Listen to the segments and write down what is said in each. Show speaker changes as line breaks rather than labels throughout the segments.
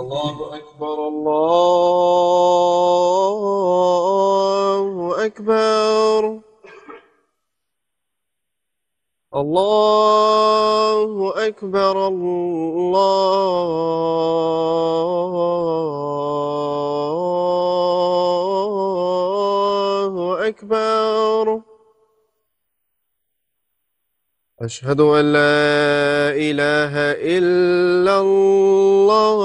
الله أكبر الله أكبر الله أكبر الله أكبر. أشهد أن لا إله إلا الله.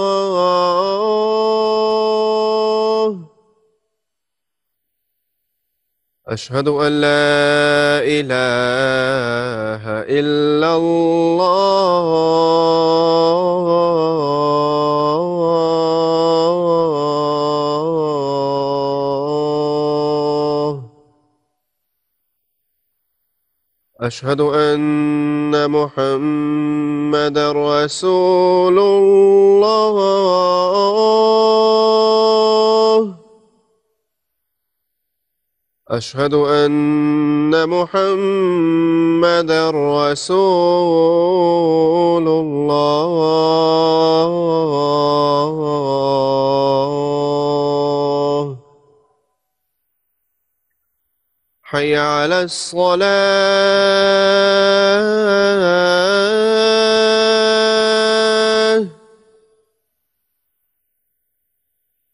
أشهد أن لا إله إلا الله. أشهد أن محمدًا رسول الله. أشهد أن محمدًا رسول الله. حي على الصلاة.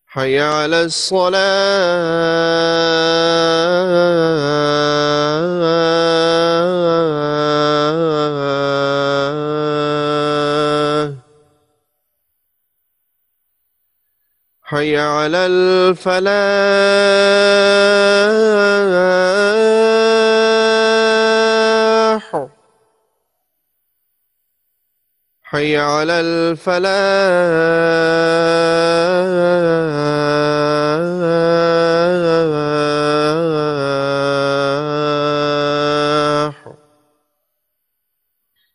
حي على الصلاة. حي على الفلاح. حي على الفلاح.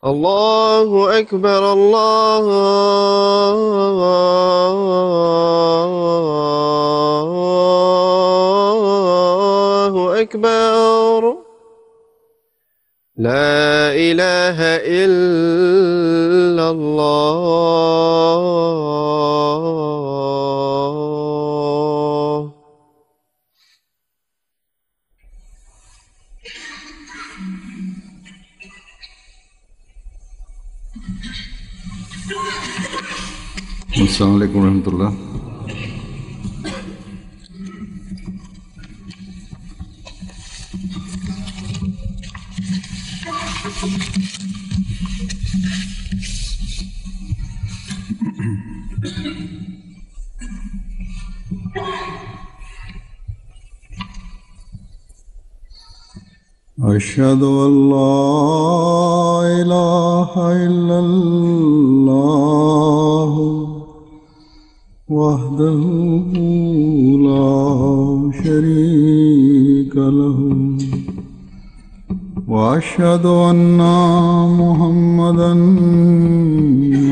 الله أكبر الله أكبر. لا إله إلا الله.
السلام عليكم ورحمة الله. أشهد أن لا إله إلا الله وحده لا شريك له وأشهد أن محمدًا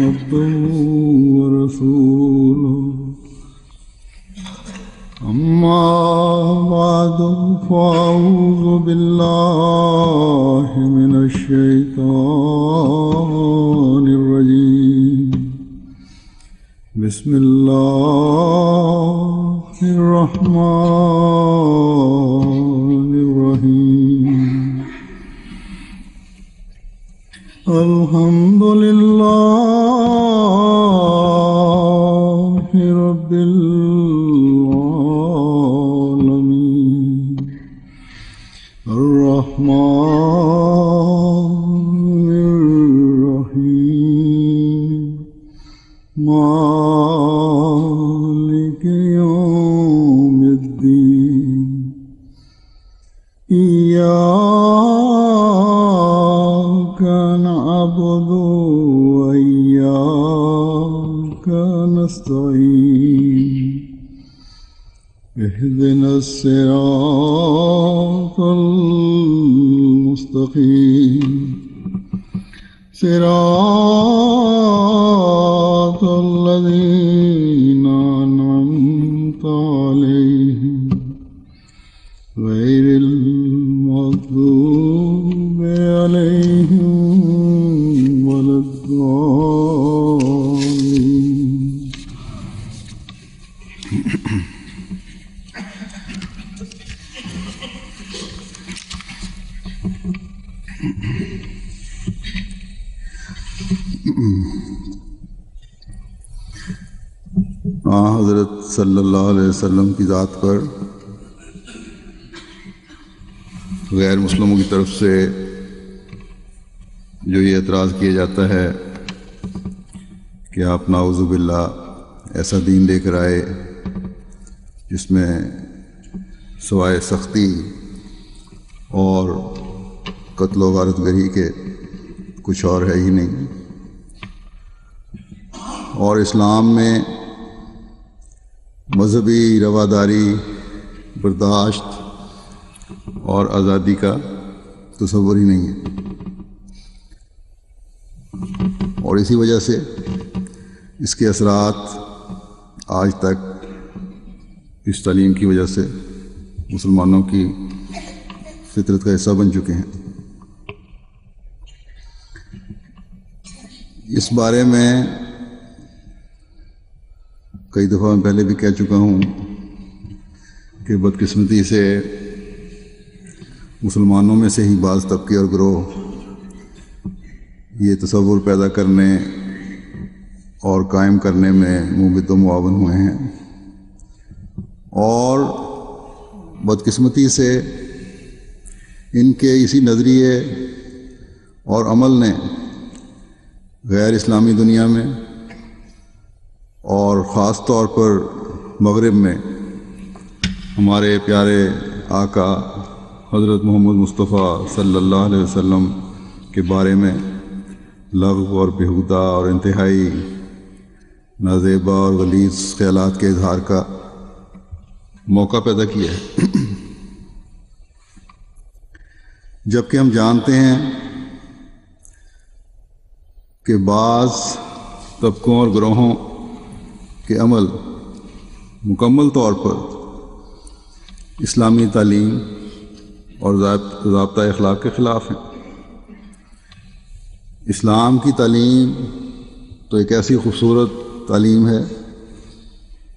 عبده ورسوله. أما بعد فأعوذ بالله من الشيطان الرجيم. بسم الله الرحمن الرحيم. الحمد لله رب العالمين الرحمن الرحيم مالك يوم الدين. إياك نعبد وإياك نستعين. اهدنا الصراط المستقيم صراط الذين أنعمت عليهم الضالين حضرت صلی اللہ علیہ وسلم کی ذات پر غیر مسلموں کی طرف سے جو یہ اعتراض کیا جاتا ہے کہ آپ نعوذ باللہ ایسا دین لے کر آئے جس میں سوائے سختی اور قتل و غارت گری کے کچھ اور ہے ہی نہیں، اور اسلام میں مذہبی رواداری، برداشت اور آزادی کا تصور ہی نہیں ہے، اور اسی وجہ سے اس کے اثرات آج تک اس تعلیم کی وجہ سے مسلمانوں کی فطرت کا حصہ بن چکے ہیں۔ اس بارے میں کئی دفعہ میں پہلے بھی کہہ چکا ہوں کہ بدقسمتی سے مسلمانوں میں سے ہی بعض طبقے اور گروہ یہ تصور پیدا کرنے اور قائم کرنے میں منبت و معاون ہوئے ہیں، اور بدقسمتی سے ان کے اسی نظریے اور عمل نے غیر اسلامی دنیا میں اور خاص طور پر مغرب میں ہمارے پیارے آقا حضرت محمد مصطفیٰ صلی اللہ علیہ وسلم کے بارے میں لغو اور بےہودہ اور انتہائی نازیبا اور غلیظ خیالات کے اظہار کا موقع پیدا کیا ہے، جبکہ ہم جانتے ہیں کہ بعض طبقوں اور گروہوں کے عمل مکمل طور پر اسلامی تعلیم اور ضابطہ اخلاق کے خلاف ہیں۔ اسلام کی تعلیم تو ایک ایسی خوبصورت تعلیم ہے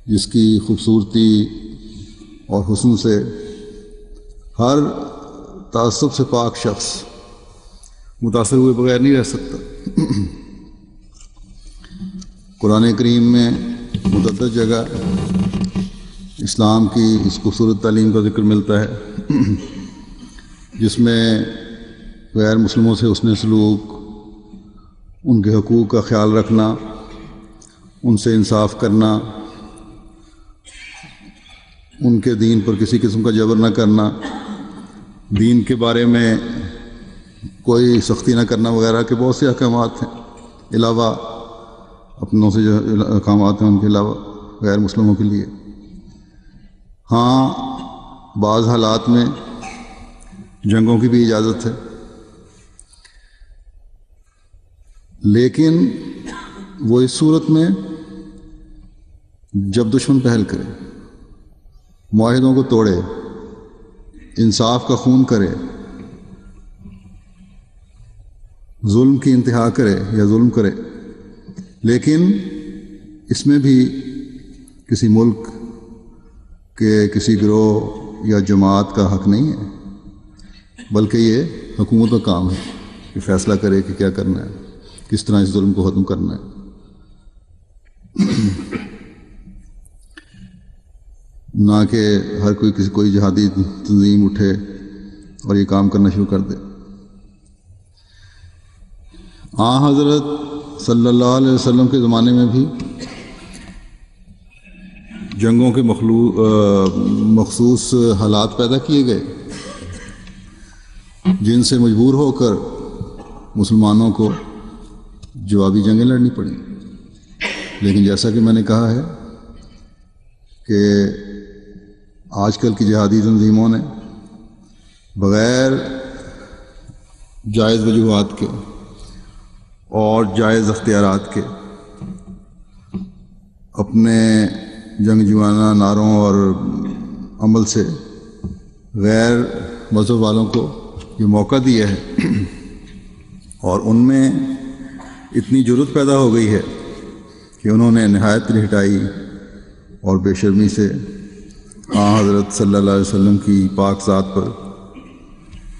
جس کی خوبصورتی اور حسن سے ہر تعصب سے پاک شخص متاثر ہوئے بغیر نہیں رہ سکتا۔ قرآن کریم میں متعدد جگہ اسلام کی اس خوبصورت تعلیم کا ذکر ملتا ہے، جس میں غیر مسلموں سے حسن سلوک، ان کے حقوق کا خیال رکھنا، ان سے انصاف کرنا، ان کے دین پر کسی قسم کا جبر نہ کرنا، دین کے بارے میں کوئی سختی نہ کرنا وغیرہ کے بہت سے احکامات ہیں، علاوہ اپنوں سے جو احکامات ہیں ان کے علاوہ غیر مسلموں کے لیے۔ ہاں، بعض حالات میں جنگوں کی بھی اجازت ہے، لیکن وہ اس صورت میں جب دشمن پہل کرے، معاہدوں کو توڑے، انصاف کا خون کرے، ظلم کی انتہا کرے یا ظلم کرے، لیکن اس میں بھی کسی ملک کے کسی گروہ یا جماعت کا حق نہیں ہے، بلکہ یہ حکومت کا کام ہے کہ فیصلہ کرے کہ کیا کرنا ہے، کس طرح اس ظلم کو ختم کرنا ہے۔ نہ کہ ہر کوئی جہادی تنظیم اٹھے اور یہ کام کرنا شروع کر دے۔ حضرت صلی اللہ علیہ وسلم کے زمانے میں بھی جنگوں کے مخصوص حالات پیدا کیے گئے، جن سے مجبور ہو کر مسلمانوں کو جوابی جنگیں لڑنی پڑیں، لیکن جیسا کہ میں نے کہا ہے کہ آج کل کی جہادی تنظیموں نے بغیر جائز وجوہات کے اور جائز اختیارات کے اپنے جنگجوانہ نعروں اور عمل سے غیر مذہب والوں کو یہ موقع دیا ہے، اور ان میں اتنی جرأت پیدا ہو گئی ہے کہ انہوں نے نہایت لہٹائی اور بے شرمی سے حضرت صلی اللہ علیہ وسلم کی پاک ذات پر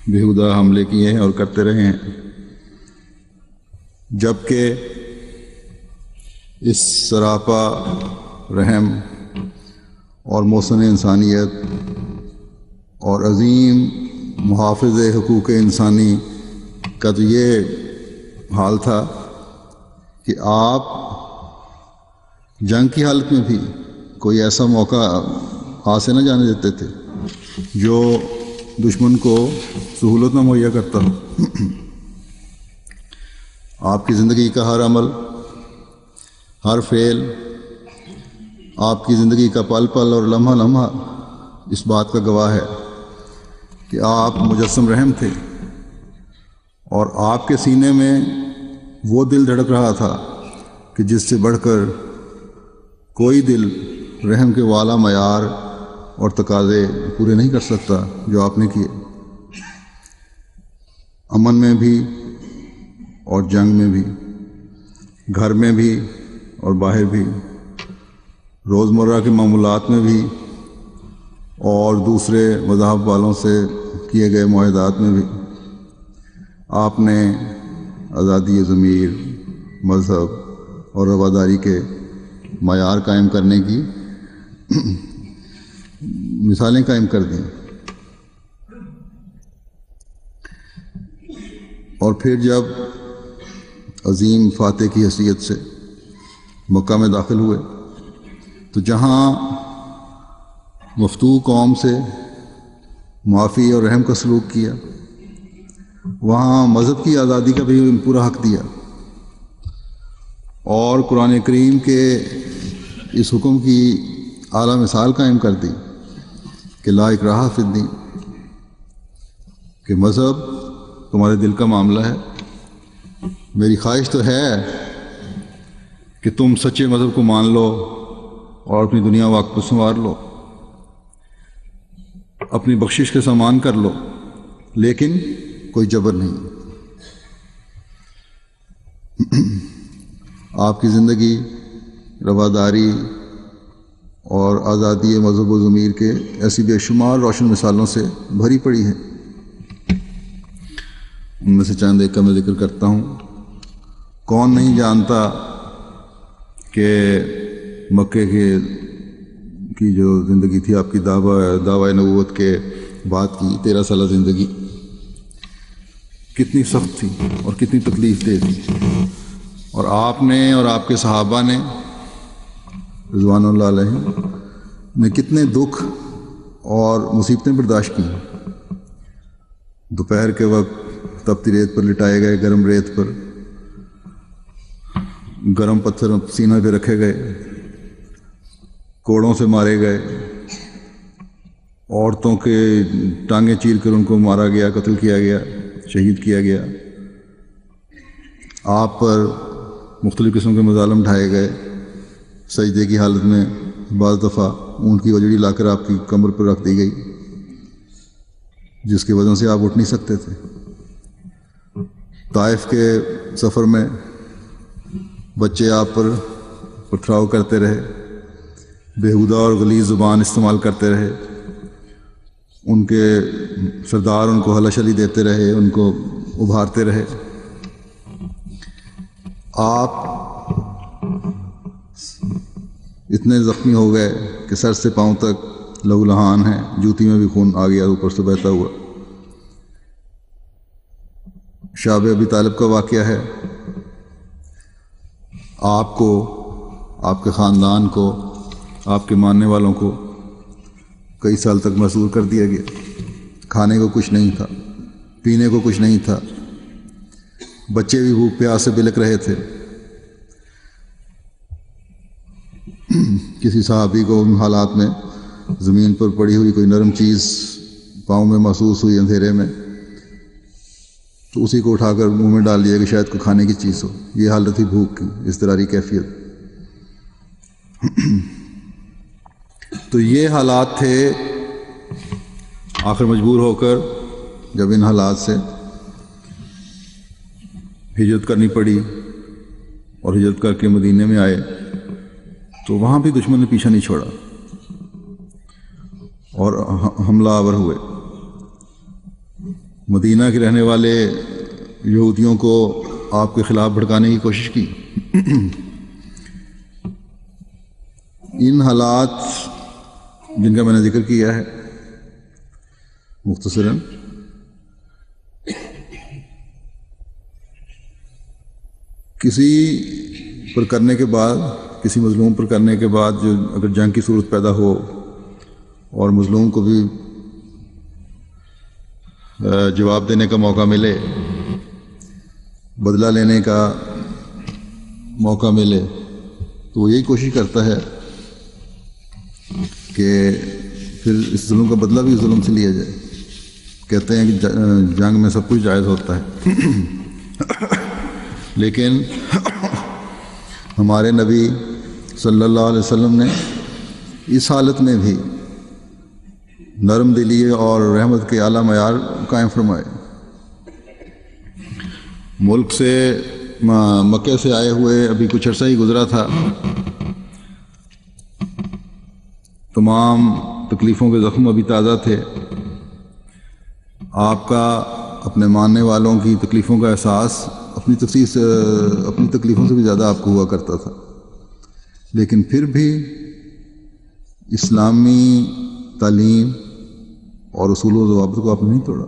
بےہودہ حملے کیے ہیں اور کرتے رہے ہیں، جبکہ اس سراپا رحم اور محسن انسانیت اور عظیم محافظ حقوق انسانی کا تو یہ حال تھا کہ آپ جنگ کی حالت میں بھی کوئی ایسا موقع ہاتھ سے نہ جانے دیتے تھے جو دشمن کو سہولت نہ مہیا کرتا ہو۔ آپ کی زندگی کا ہر عمل، ہر فعل، آپ کی زندگی کا پل پل اور لمحہ لمحہ اس بات کا گواہ ہے کہ آپ مجسم رحم تھے، اور آپ کے سینے میں وہ دل دھڑک رہا تھا کہ جس سے بڑھ کر کوئی دل رحم کے والا معیار اور تقاضے پورے نہیں کر سکتا جو آپ نے کیے، امن میں بھی اور جنگ میں بھی، گھر میں بھی اور باہر بھی، روزمرہ کے معمولات میں بھی اور دوسرے مذاہب والوں سے کیے گئے معاہدات میں بھی۔ آپ نے آزادی ضمیر، مذہب اور رواداری کے معیار قائم کرنے کی مثالیں قائم کر دیں، اور پھر جب عظیم فاتح کی حیثیت سے مکہ میں داخل ہوئے تو جہاں مفتوح قوم سے معافی اور رحم کا سلوک کیا، وہاں مذہب کی آزادی کا بھی پورا حق دیا، اور قرآن کریم کے اس حکم کی اعلیٰ مثال قائم کر دی کہ لا اکراہ فی الدین، کہ مذہب تمہارے دل کا معاملہ ہے۔ میری خواہش تو ہے کہ تم سچے مذہب کو مان لو اور اپنی دنیا و عقب کو سنوار لو، اپنی بخشش کے سامان کر لو، لیکن کوئی جبر نہیں۔ آپ کی زندگی رواداری اور آزادی مذہب و ضمیر کے ایسی بے شمار روشن مثالوں سے بھری پڑی ہے۔ ان میں سے چند ایک کا میں ذکر کرتا ہوں۔ کون نہیں جانتا کہ مکے کی جو زندگی تھی آپ کی دعوی نبوت کے بعد کی 13 سالہ زندگی کتنی سخت تھی اور کتنی تکلیف دہ تھی، اور آپ نے اور آپ کے صحابہ نے رضوان اللہ علیہ نے کتنے دکھ اور مصیبتیں برداشت کی۔ دوپہر کے وقت تپتی ریت پر لٹائے گئے، گرم ریت پر، گرم پتھر سینہ پہ رکھے گئے، کوڑوں سے مارے گئے، عورتوں کے ٹانگیں چیر کر ان کو مارا گیا، قتل کیا گیا، شہید کیا گیا۔ آپ پر مختلف قسم کے مظالم ڈھائے گئے، سجدے کی حالت میں بعض دفعہ اونٹ کی وجڑی لا کر آپ کی کمر پر رکھ دی گئی، جس کی وجہ سے آپ اٹھ نہیں سکتے تھے۔ طائف کے سفر میں بچے آپ پر پتھراؤ کرتے رہے، بےہودہ اور غلیظ زبان استعمال کرتے رہے، ان کے سردار ان کو ہلہ شلی دیتے رہے، ان کو ابھارتے رہے۔ آپ اتنے زخمی ہو گئے کہ سر سے پاؤں تک لہو لہان ہیں، جوتی میں بھی خون آ گیا اوپر سے بہتا ہوا۔ شاب ابی طالب کا واقعہ ہے، آپ کو، آپ کے خاندان کو، آپ کے ماننے والوں کو کئی سال تک محصور کر دیا گیا۔ کھانے کو کچھ نہیں تھا، پینے کو کچھ نہیں تھا، بچے بھی بھوک پیاس سے بلک رہے تھے۔ کسی صحابی کو ان حالات میں زمین پر پڑی ہوئی کوئی نرم چیز پاؤں میں محسوس ہوئی اندھیرے میں، تو اسی کو اٹھا کر منہ میں ڈال دیا کہ شاید کوئی کھانے کی چیز ہو۔ یہ حالت تھی بھوک کی، اضطراری کیفیت۔ تو یہ حالات تھے، آخر مجبور ہو کر جب ان حالات سے ہجرت کرنی پڑی اور ہجرت کر کے مدینے میں آئے تو وہاں بھی دشمن نے پیچھا نہیں چھوڑا اور حملہ آور ہوئے. مدینہ کے رہنے والے یہودیوں کو آپ کے خلاف بھڑکانے کی کوشش کی. ان حالات جن کا میں نے ذکر کیا ہے مختصراً، کسی پر کرنے کے بعد، کسی مظلوم پر کرنے کے بعد جو اگر جنگ کی صورت پیدا ہو اور مظلوم کو بھی جواب دینے کا موقع ملے، بدلہ لینے کا موقع ملے، تو وہ یہی کوشش کرتا ہے کہ پھر اس ظلم کا بدلہ بھی ظلم سے لیا جائے. کہتے ہیں کہ جنگ میں سب کچھ جائز ہوتا ہے، لیکن ہمارے نبی صلی اللہ علیہ وسلم نے اس حالت میں بھی نرم دلی اور رحمت کے اعلیٰ معیار قائم فرمائے. ملک سے مکے سے آئے ہوئے ابھی کچھ عرصہ ہی گزرا تھا، تمام تکلیفوں کے زخم ابھی تازہ تھے. آپ کا اپنے ماننے والوں کی تکلیفوں کا احساس اپنی تکلیفوں سے بھی زیادہ آپ کو ہوا کرتا تھا، لیکن پھر بھی اسلامی تعلیم اور اصول و ضوابط کو آپ نے نہیں توڑا.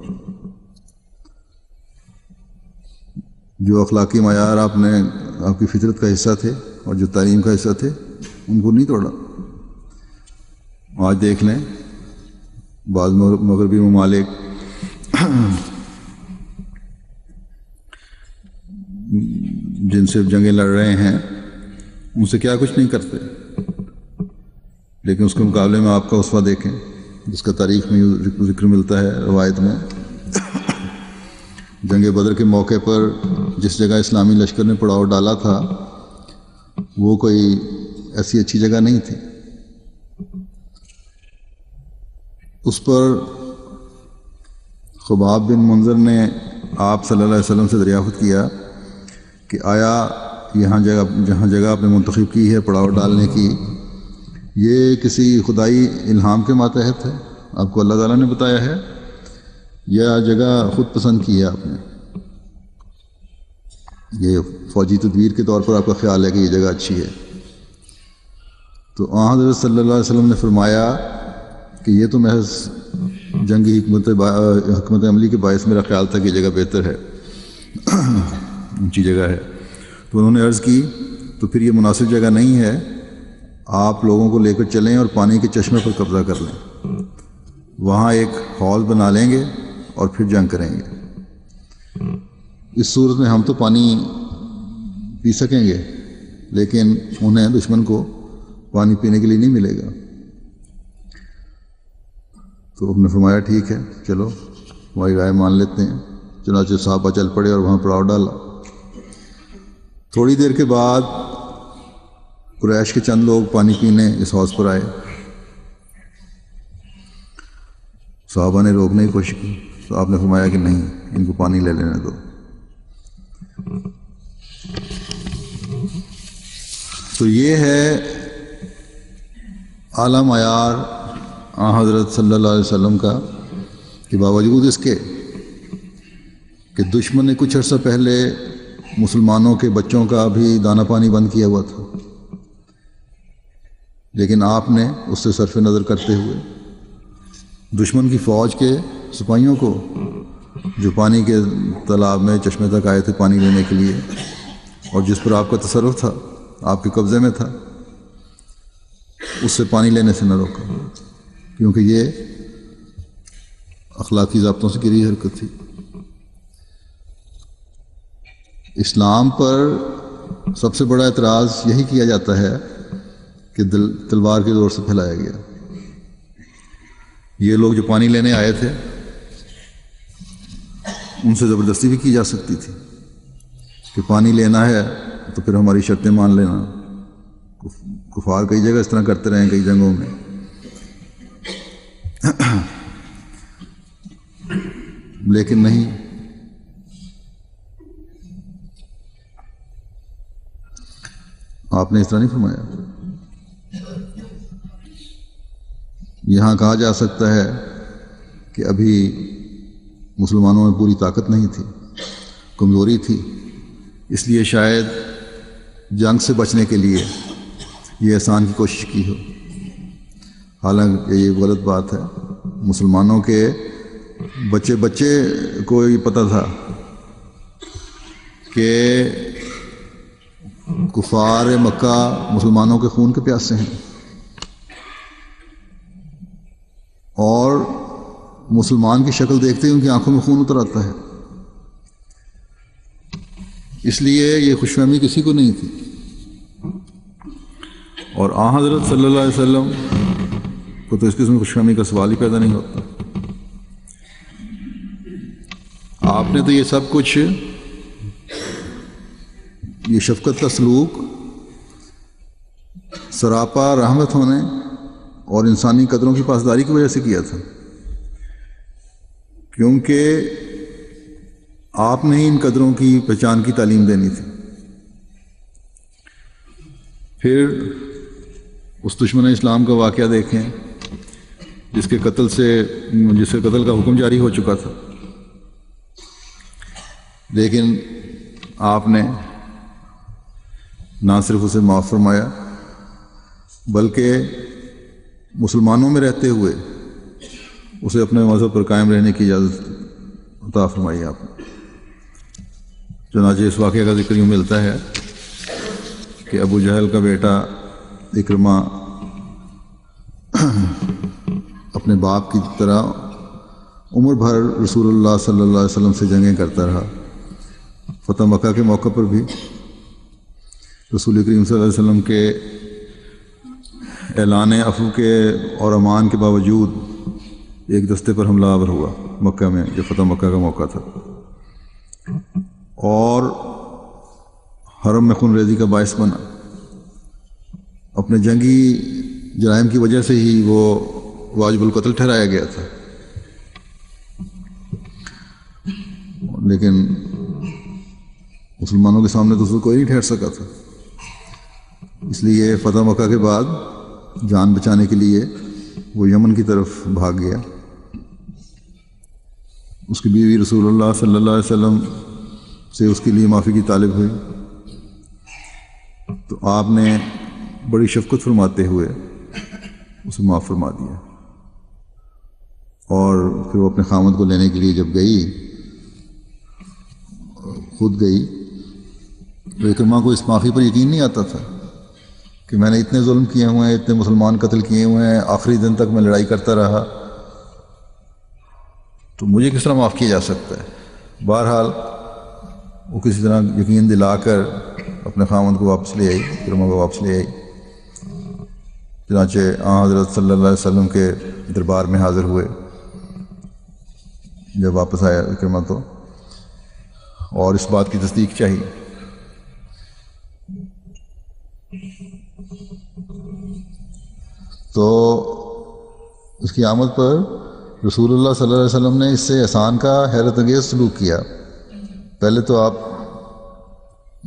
جو اخلاقی معیار آپ کی فطرت کا حصہ تھے اور جو تعلیم کا حصہ تھے ان کو نہیں توڑا. آج دیکھ لیں بعض مغربی ممالک جن سے جنگیں لڑ رہے ہیں ان سے کیا کچھ نہیں کرتے، لیکن اس کے مقابلے میں آپ کا اسوہ دیکھیں جس کا تاریخ میں ذکر ملتا ہے روایت میں. جنگ بدر کے موقع پر جس جگہ اسلامی لشکر نے پڑاؤ ڈالا تھا وہ کوئی ایسی اچھی جگہ نہیں تھی. اس پر خباب بن منذر نے آپ صلی اللہ علیہ وسلم سے دریافت کیا کہ آیا جہاں جگہ آپ نے منتخب کی ہے پڑاؤ ڈالنے کی، یہ کسی خدائی الہام کے ماتحت ہے، آپ کو اللہ تعالیٰ نے بتایا ہے، یا جگہ خود پسند کی ہے آپ نے؟ یہ فوجی تدبیر کے طور پر آپ کا خیال ہے کہ یہ جگہ اچھی ہے. تو حضرت صلی اللہ علیہ وسلم نے فرمایا کہ یہ تو محض جنگی حکمت عملی کے باعث میرا خیال تھا کہ یہ جگہ بہتر ہے، اونچی جگہ ہے. تو انہوں نے عرض کی تو پھر یہ مناسب جگہ نہیں ہے، آپ لوگوں کو لے کر چلیں اور پانی کے چشمے پر قبضہ کر لیں، وہاں ایک حوض بنا لیں گے اور پھر جنگ کریں گے. اس صورت میں ہم تو پانی پی سکیں گے لیکن انہیں دشمن کو پانی پینے کے لیے نہیں ملے گا. تو انہوں نے فرمایا ٹھیک ہے چلو ہماری رائے مان لیتے ہیں. چنانچہ صحابہ چل پڑے اور وہاں پڑاؤ ڈالا. تھوڑی دیر کے بعد قریش کے چند لوگ پانی پینے اس حوض پر آئے. صحابہ نے روکنے کی کوشش کی تو آپ نے فرمایا کہ نہیں، ان کو پانی لے لینے دو. تو یہ ہے اعلیٰ معیار حضرت صلی اللہ علیہ وسلم کا کہ باوجود اس کے کہ دشمن نے کچھ عرصہ پہلے مسلمانوں کے بچوں کا بھی دانہ پانی بند کیا ہوا تھا، لیکن آپ نے اس سے صرف نظر کرتے ہوئے دشمن کی فوج کے سپاہیوں کو جو پانی کے تالاب میں چشمے تک آئے تھے پانی لینے کے لیے اور جس پر آپ کا تصرف تھا، آپ کے قبضے میں تھا، اس سے پانی لینے سے نہ روکا، کیونکہ یہ اخلاقی ضابطوں سے گری حرکت تھی. اسلام پر سب سے بڑا اعتراض یہی کیا جاتا ہے کہ تلوار کے زور سے پھیلایا گیا. یہ لوگ جو پانی لینے آئے تھے ان سے زبردستی بھی کی جا سکتی تھی کہ پانی لینا ہے تو پھر ہماری شرطیں مان لینا. کفار کئی جگہ اس طرح کرتے رہے ہیں کئی جنگوں میں. لیکن نہیں، آپ نے اس طرح نہیں فرمایا. یہاں کہا جا سکتا ہے کہ ابھی مسلمانوں میں پوری طاقت نہیں تھی، کمزوری تھی، اس لیے شاید جنگ سے بچنے کے لیے یہ احسان کی کوشش کی ہو. حالانکہ یہ غلط بات ہے. مسلمانوں کے بچے کو یہ پتہ تھا کہ کفار مکہ مسلمانوں کے خون کے پیاسے ہیں، اور مسلمان کی شکل دیکھتے ہی ان کی آنکھوں میں خون اتر آتا ہے. اس لیے یہ خوش فہمی کسی کو نہیں تھی. اور آن حضرت صلی اللہ علیہ وسلم کو تو اس قسم کی خوش فہمی کا سوال ہی پیدا نہیں ہوتا. آپ نے تو یہ سب کچھ، یہ شفقت کا سلوک سراپا رحمت ہونے اور انسانی قدروں کی پاسداری کی وجہ سے کیا تھا، کیونکہ آپ نے ہی ان قدروں کی پہچان کی تعلیم دینی تھی. پھر اس دشمن اسلام کا واقعہ دیکھیں جس کے قتل کا حکم جاری ہو چکا تھا، لیکن آپ نے نہ صرف اسے معاف فرمایا بلکہ مسلمانوں میں رہتے ہوئے اسے اپنے مذہب پر قائم رہنے کی اجازت عطا فرمائی آپ نے. چنانچہ اس واقعے کا ذکر یوں ملتا ہے کہ ابو جہل کا بیٹا اکرمہ اپنے باپ کی طرح عمر بھر رسول اللہ صلی اللہ علیہ وسلم سے جنگیں کرتا رہا. فتح مکہ کے موقع پر بھی رسول کریم صلی اللہ علیہ وسلم کے اعلان عفو کے اور امان کے باوجود ایک دستے پر حملہ آور ہوا مکہ میں جب فتح مکہ کا موقع تھا، اور حرم میں خون ریزی کا باعث بنا. اپنے جنگی جرائم کی وجہ سے ہی وہ واجب القتل ٹھہرایا گیا تھا، لیکن مسلمانوں کے سامنے تو اس کو کوئی نہیں ٹھہر سکا تھا. اس لیے فتح مکہ کے بعد جان بچانے کے لیے وہ یمن کی طرف بھاگ گیا. اس کی بیوی رسول اللہ صلی اللہ علیہ وسلم سے اس کے لیے معافی کی طالب ہوئی، تو آپ نے بڑی شفقت فرماتے ہوئے اسے معاف فرما دیا. اور پھر وہ اپنے خامد کو لینے کے لیے جب خود گئی تو اکرمہ کو اس معافی پر یقین نہیں آتا تھا کہ میں نے اتنے ظلم کیے ہوئے ہیں، اتنے مسلمان قتل کیے ہوئے ہیں، آخری دن تک میں لڑائی کرتا رہا، تو مجھے کس طرح معاف کیا جا سکتا ہے. بہرحال وہ کسی طرح یقین دلا کر اپنے خامد کو واپس لے آئی، اکرمہ کو واپس لے آئی. چنانچہ حضرت صلی اللہ علیہ وسلم کے دربار میں حاضر ہوئے جب واپس آیا اکرمہ تو، اور اس بات کی تصدیق چاہیے. تو اس کی آمد پر رسول اللہ صلی اللہ علیہ وسلم نے اس سے احسان کا حیرت انگیز سلوک کیا. پہلے تو آپ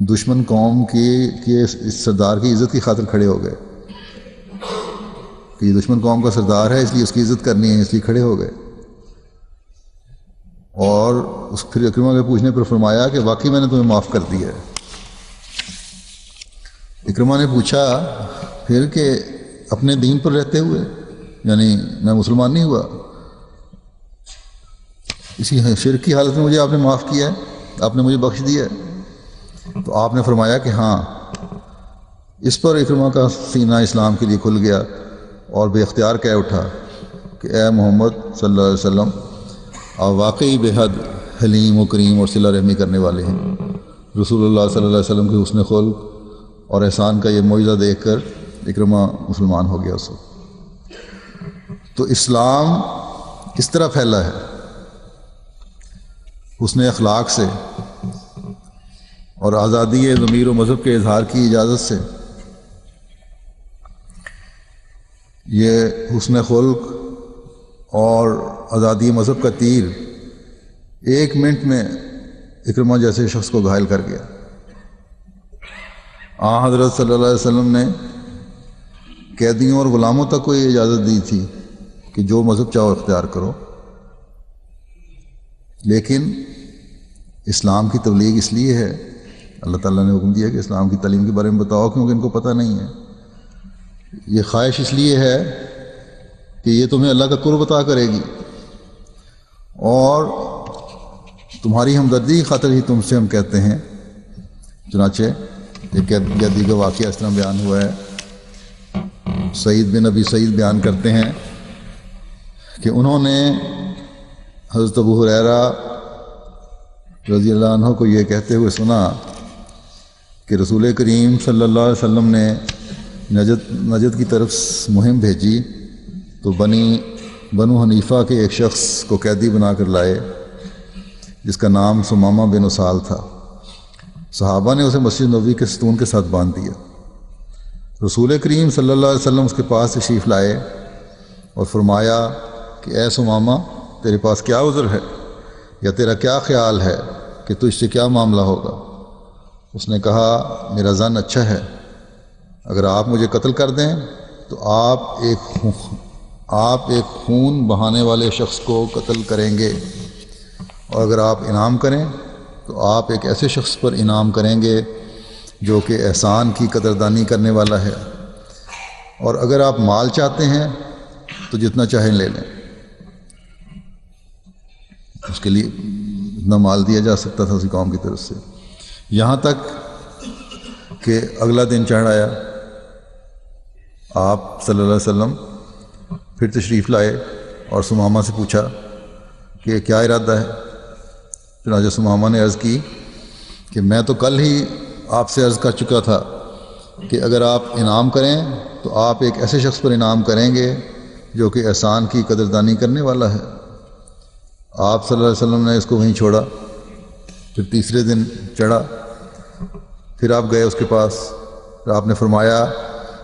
دشمن قوم کی اس سردار کی عزت کی خاطر کھڑے ہو گئے کہ یہ دشمن قوم کا سردار ہے، اس لیے اس کی عزت کرنی ہے، اس لیے کھڑے ہو گئے. اور پھر اکرمہ کے پوچھنے پر فرمایا کہ واقعی میں نے تمہیں معاف کر دیا ہے. اکرمہ نے پوچھا پھر کہ اپنے دین پر رہتے ہوئے، یعنی میں مسلمان نہیں ہوا، اسی شرک کی حالت میں مجھے آپ نے معاف کیا ہے، آپ نے مجھے بخش دیا ہے؟ تو آپ نے فرمایا کہ ہاں. اس پر اکرمہ کا سینہ اسلام کے لیے کھل گیا اور بے اختیار کہہ اٹھا کہ اے محمد صلی اللہ علیہ وسلم، آپ واقعی بے حد حلیم و کریم اور صلہ رحمی کرنے والے ہیں. رسول اللہ صلی اللہ علیہ وسلم کے حسن خلق اور احسان کا یہ معجزہ دیکھ کر اکرمہ مسلمان ہو گیا. اس وقت تو اسلام اس طرح پھیلا ہے، حسن اخلاق سے اور آزادی ضمیر و مذہب کے اظہار کی اجازت سے. یہ حسن خلق اور آزادی مذہب کا تیر 1 منٹ میں اکرمہ جیسے شخص کو گھائل کر گیا. حضرت صلی اللہ علیہ وسلم نے قیدیوں اور غلاموں تک کو یہ اجازت دی تھی کہ جو مذہب چاہو اختیار کرو، لیکن اسلام کی تبلیغ اس لیے ہے، اللہ تعالیٰ نے حکم دیا کہ اسلام کی تعلیم کے بارے میں بتاؤ، کیونکہ ان کو پتہ نہیں ہے۔ یہ خواہش اس لیے ہے کہ یہ تمہیں اللہ کا قرب عطا کرے گی، اور تمہاری ہمدردی کی خاطر ہی تم سے ہم کہتے ہیں۔ چنانچہ ایک قیدی کا واقعہ اس طرح بیان ہوا ہے، سعید بن ابی سعید بیان کرتے ہیں کہ انہوں نے حضرت ابو ہریرہ رضی اللہ عنہ کو یہ کہتے ہوئے سنا کہ رسول کریم صلی اللہ علیہ وسلم نے نجد کی طرف مہم بھیجی تو بنو حنیفہ کے ایک شخص کو قیدی بنا کر لائے جس کا نام ثمامہ بن اسال تھا۔ صحابہ نے اسے مسجد نبوی کے ستون کے ساتھ باندھ دیا۔ رسول کریم صلی اللہ علیہ وسلم اس کے پاس تشریف لائے اور فرمایا کہ اے ثمامہ، تیرے پاس کیا عذر ہے یا تیرا کیا خیال ہے کہ تجھ سے کیا معاملہ ہوگا؟ اس نے کہا میرا ظن اچھا ہے، اگر آپ مجھے قتل کر دیں تو آپ ایک خون بہانے والے شخص کو قتل کریں گے، اور اگر آپ انعام کریں تو آپ ایک ایسے شخص پر انعام کریں گے جو کہ احسان کی قدردانی کرنے والا ہے، اور اگر آپ مال چاہتے ہیں تو جتنا چاہیں لے لیں۔ اس کے لیے اتنا مال دیا جا سکتا تھا اسی قوم کی طرف سے، یہاں تک کہ اگلا دن چڑھ آیا، آپ صلی اللہ علیہ وسلم پھر تشریف لائے اور ثمامہ سے پوچھا کہ کیا ارادہ ہے؟ چنانچہ ثمامہ نے عرض کی کہ میں تو کل ہی آپ سے عرض کر چکا تھا کہ اگر آپ انعام کریں تو آپ ایک ایسے شخص پر انعام کریں گے جو کہ احسان کی قدردانی کرنے والا ہے۔ آپ صلی اللہ علیہ وسلم نے اس کو وہیں چھوڑا، پھر تیسرے دن چڑھا، پھر آپ گئے اس کے پاس، پھر آپ نے فرمایا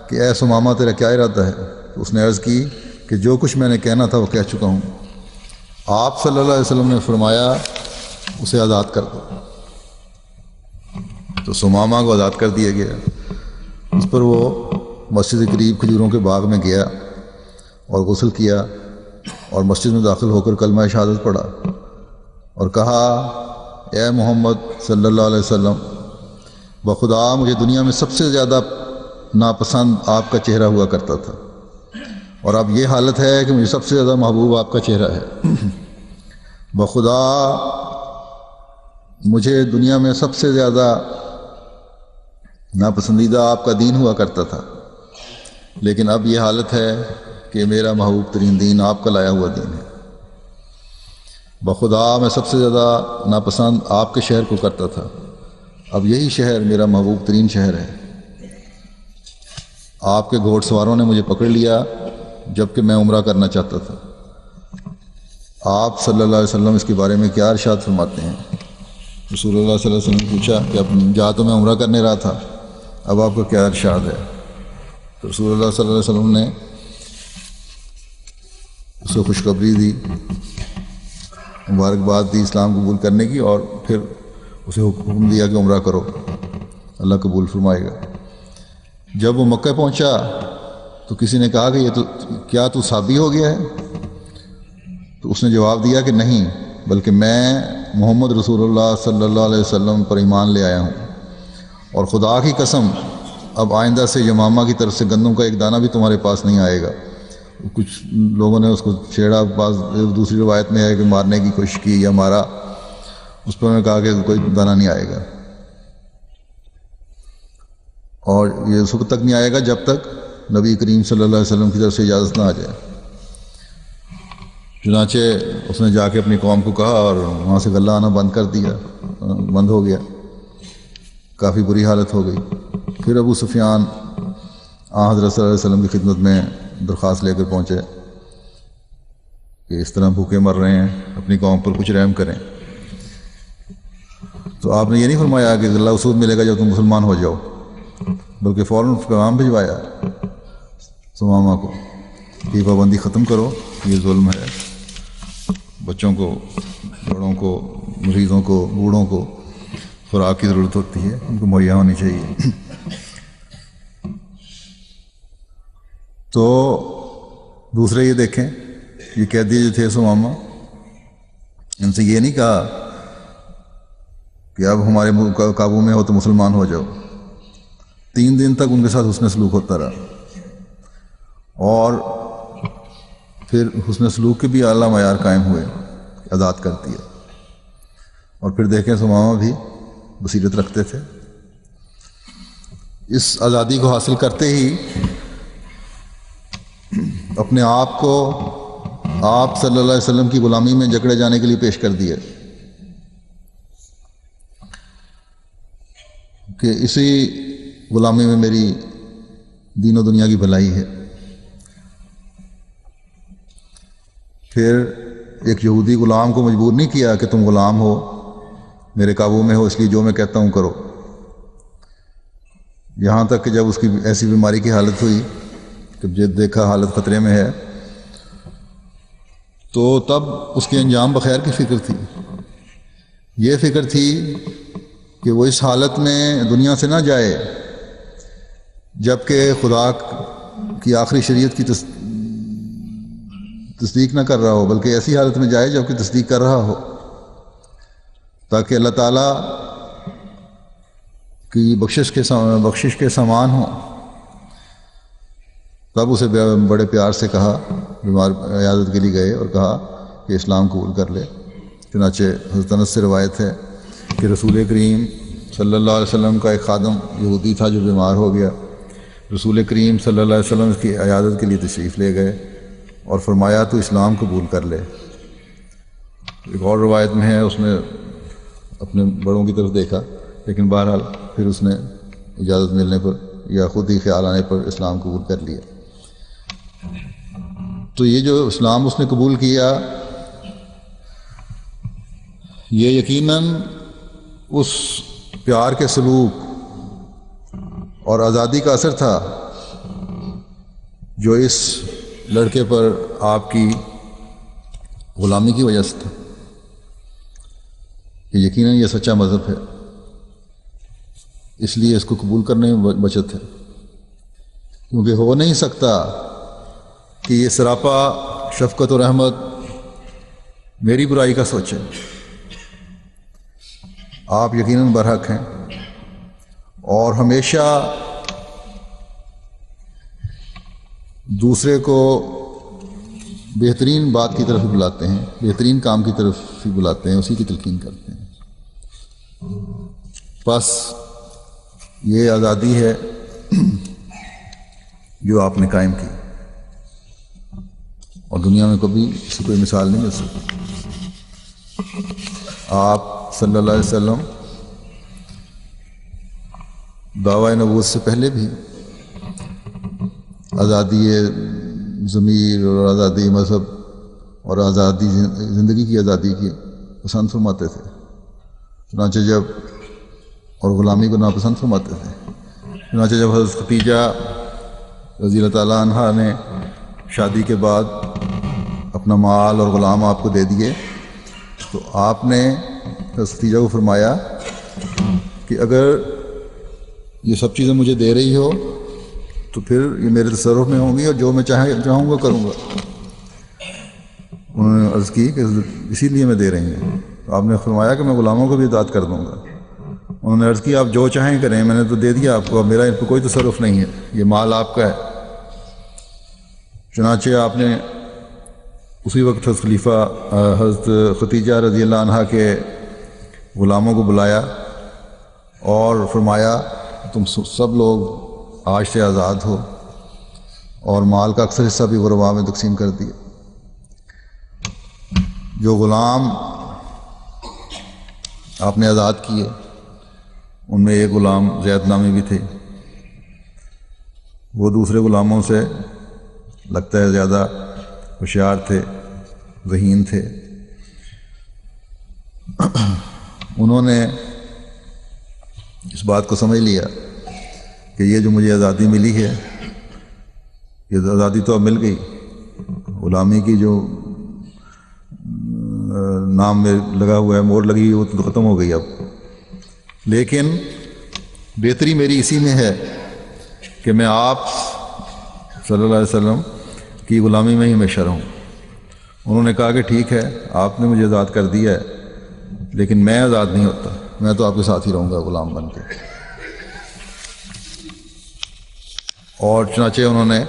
کہ اے ثمامہ تیرا کیا ارادہ ہے؟ تو اس نے عرض کی کہ جو کچھ میں نے کہنا تھا وہ کہہ چکا ہوں۔ آپ صلی اللہ علیہ وسلم نے فرمایا اسے آزاد کر دو، تو ثمامہ کو آزاد کر دیا گیا۔ اس پر وہ مسجد کے قریب کھجوروں کے باغ میں گیا اور غسل کیا اور مسجد میں داخل ہو کر کلمہ شہادت پڑھا اور کہا اے محمد صلی اللہ علیہ وسلم، بخدا مجھے دنیا میں سب سے زیادہ ناپسند آپ کا چہرہ ہوا کرتا تھا، اور اب یہ حالت ہے کہ مجھے سب سے زیادہ محبوب آپ کا چہرہ ہے۔ بخدا مجھے دنیا میں سب سے زیادہ ناپسندیدہ آپ کا دین ہوا کرتا تھا، لیکن اب یہ حالت ہے کہ میرا محبوب ترین دین آپ کا لایا ہوا دین ہے۔ بخدا میں سب سے زیادہ ناپسند آپ کے شہر کو کرتا تھا، اب یہی شہر میرا محبوب ترین شہر ہے۔ آپ کے گھوڑ سواروں نے مجھے پکڑ لیا جب کہ میں عمرہ کرنا چاہتا تھا۔ آپ صلی اللہ علیہ وسلم اس کے بارے میں کیا ارشاد فرماتے ہیں؟ رسول اللہ صلی اللہ علیہ وسلم نے پوچھا کہ اب جا تو میں عمرہ کرنے رہا تھا، اب آپ کا کیا ارشاد ہے؟ تو رسول اللہ صلی اللہ علیہ وسلم نے اس کو خوشخبری دی، مبارکباد دی اسلام قبول کرنے کی، اور پھر اسے حکم دیا کہ عمرہ کرو، اللہ قبول فرمائے گا۔ جب وہ مکہ پہنچا تو کسی نے کہا کہ یہ تو کیا تو صحابی ہو گیا ہے؟ تو اس نے جواب دیا کہ نہیں، بلکہ میں محمد رسول اللہ صلی اللہ علیہ وسلم پر ایمان لے آیا ہوں، اور خدا کی قسم اب آئندہ سے یمامہ کی طرف سے گندم کا ایک دانہ بھی تمہارے پاس نہیں آئے گا۔ کچھ لوگوں نے اس کو چھیڑا، بعض دوسری روایت میں ہے کہ مارنے کی کوشش کی یا مارا، اس پر انہوں نے کہا کہ کوئی دانہ نہیں آئے گا، اور یہ اس وقت تک نہیں آئے گا جب تک نبی کریم صلی اللہ علیہ وسلم کی طرف سے اجازت نہ آ جائے۔ چنانچہ اس نے جا کے اپنی قوم کو کہا اور وہاں سے غلہ آنا بند ہو گیا، کافی بری حالت ہو گئی۔ پھر ابو سفیان حضرت صلی اللہ علیہ وسلم کی خدمت میں درخواست لے کر پہنچے کہ اس طرح بھوکے مر رہے ہیں، اپنی قوم پر کچھ رحم کریں۔ تو آپ نے یہ نہیں فرمایا کہ غلہ اسود ملے گا جب تم مسلمان ہو جاؤ، بلکہ فوراً پیغام بھجوایا ثمامہ کو کہ پابندی ختم کرو، یہ ظلم ہے، بچوں کو، بڑوں کو، مریضوں کو، بوڑھوں کو خوراک کی ضرورت ہوتی ہے، ان کو مہیا ہونی چاہیے۔ تو دوسرے یہ دیکھیں، یہ قیدی جو تھے سمامہ، ان سے یہ نہیں کہا کہ اب ہمارے قابو میں ہو تو مسلمان ہو جاؤ۔ 3 دن تک ان کے ساتھ حسن سلوک ہوتا رہا، اور پھر حسن سلوک کے بھی اعلیٰ معیار قائم ہوئے، آزاد کر دیا۔ اور پھر دیکھیں سمامہ بھی بصیرت رکھتے تھے، اس آزادی کو حاصل کرتے ہی اپنے آپ کو آپ صلی اللہ علیہ وسلم کی غلامی میں جکڑے جانے کے لیے پیش کر دیا کہ اسی غلامی میں میری دین و دنیا کی بھلائی ہے۔ پھر ایک یہودی غلام کو مجبور نہیں کیا کہ تم غلام ہو، میرے قابو میں ہو، اس لیے جو میں کہتا ہوں کرو۔ یہاں تک کہ جب اس کی ایسی بیماری کی حالت ہوئی کہ جب دیکھا حالت خطرے میں ہے، تو تب اس کے انجام بخیر کی فکر تھی۔ یہ فکر تھی کہ وہ اس حالت میں دنیا سے نہ جائے جب کہ خدا کی آخری شریعت کی تصدیق نہ کر رہا ہو، بلکہ ایسی حالت میں جائے جب کہ تصدیق کر رہا ہو، تاکہ اللہ تعالیٰ کی بخشش کے سامان ہوں۔ تب اسے بڑے پیار سے کہا، بیمار عیادت کے لیے گئے اور کہا کہ اسلام قبول کر لے۔ چنانچہ حضرت انس سے روایت ہے کہ رسول کریم صلی اللہ علیہ وسلم کا ایک خادم یہودی تھا جو بیمار ہو گیا۔ رسول کریم صلی اللہ علیہ وسلم اس کی عیادت کے لیے تشریف لے گئے اور فرمایا تو اسلام قبول کر لے۔ ایک اور روایت میں ہے اس نے اپنے بڑوں کی طرف دیکھا، لیکن بہرحال پھر اس نے اجازت ملنے پر یا خود ہی خیال آنے پر اسلام قبول کر لیا۔ تو یہ جو اسلام اس نے قبول کیا، یہ یقیناً اس پیار کے سلوک اور آزادی کا اثر تھا جو اس لڑکے پر آپ کی غلامی کی وجہ سے تھا، کہ یقیناً یہ سچا مذہب ہے، اس لیے اس کو قبول کرنے میں بچت ہے، کیونکہ ہو نہیں سکتا کہ یہ سراپا شفقت و رحمت میری برائی کا سوچے۔ آپ یقیناً برحق ہیں، اور ہمیشہ دوسرے کو بہترین بات کی طرف بلاتے ہیں، بہترین کام کی طرف ہی بلاتے ہیں، اسی کی تلقین کرتے ہیں۔ بس یہ آزادی ہے جو آپ نے قائم کی، اور دنیا میں کبھی اس کی کوئی مثال نہیں مل سکتی۔ آپ صلی اللہ علیہ وسلم دعوی نبوت سے پہلے بھی آزادی ضمیر اور آزادی مذہب اور آزادی زندگی کی آزادی کی پسند فرماتے تھے، چنانچہ جب اور غلامی کو ناپسند فرماتے تھے۔ چنانچہ جب حضرت خدیجہ رضی اللہ تعالیٰ عنہا نے شادی کے بعد اپنا مال اور غلام آپ کو دے دیے، تو آپ نے حضرت خدیجہ کو فرمایا کہ اگر یہ سب چیزیں مجھے دے رہی ہو تو پھر یہ میرے تصرف میں ہوں گی، اور جو میں چاہوں گا کروں گا۔ انہوں نے عرض کی کہ اسی لیے میں دے رہی ہوں۔ تو آپ نے فرمایا کہ میں غلاموں کو بھی آزاد کر دوں گا۔ انہوں نے عرض کی آپ جو چاہیں کریں، میں نے تو دے دیا آپ کو، اب میرا ان پہ کوئی تصرف نہیں ہے، یہ مال آپ کا ہے۔ چنانچہ آپ نے اسی وقت حضرت خدیجہ رضی اللہ عنہا کے غلاموں کو بلایا اور فرمایا تم سب لوگ آج سے آزاد ہو، اور مال کا اکثر حصہ بھی غرباء میں تقسیم کر دیا۔ جو غلام آپ نے آزاد کیے ان میں ایک غلام زید نامی بھی تھے، وہ دوسرے غلاموں سے لگتا ہے زیادہ ہوشیار تھے، ذہین تھے۔ انہوں نے اس بات کو سمجھ لیا کہ یہ جو مجھے آزادی ملی ہے، یہ آزادی تو اب مل گئی، غلامی کی جو نام میں لگا ہوا ہے، مور لگی وہ تو ختم ہو گئی اب، لیکن بہتری میری اسی میں ہے کہ میں آپ صلی اللہ علیہ وسلم کی غلامی میں ہی ہمیشہ رہوں۔ انہوں نے کہا کہ ٹھیک ہے، آپ نے مجھے آزاد کر دیا ہے، لیکن میں آزاد نہیں ہوتا، میں تو آپ کے ساتھ ہی رہوں گا غلام بن کے۔ اور چنانچہ انہوں نے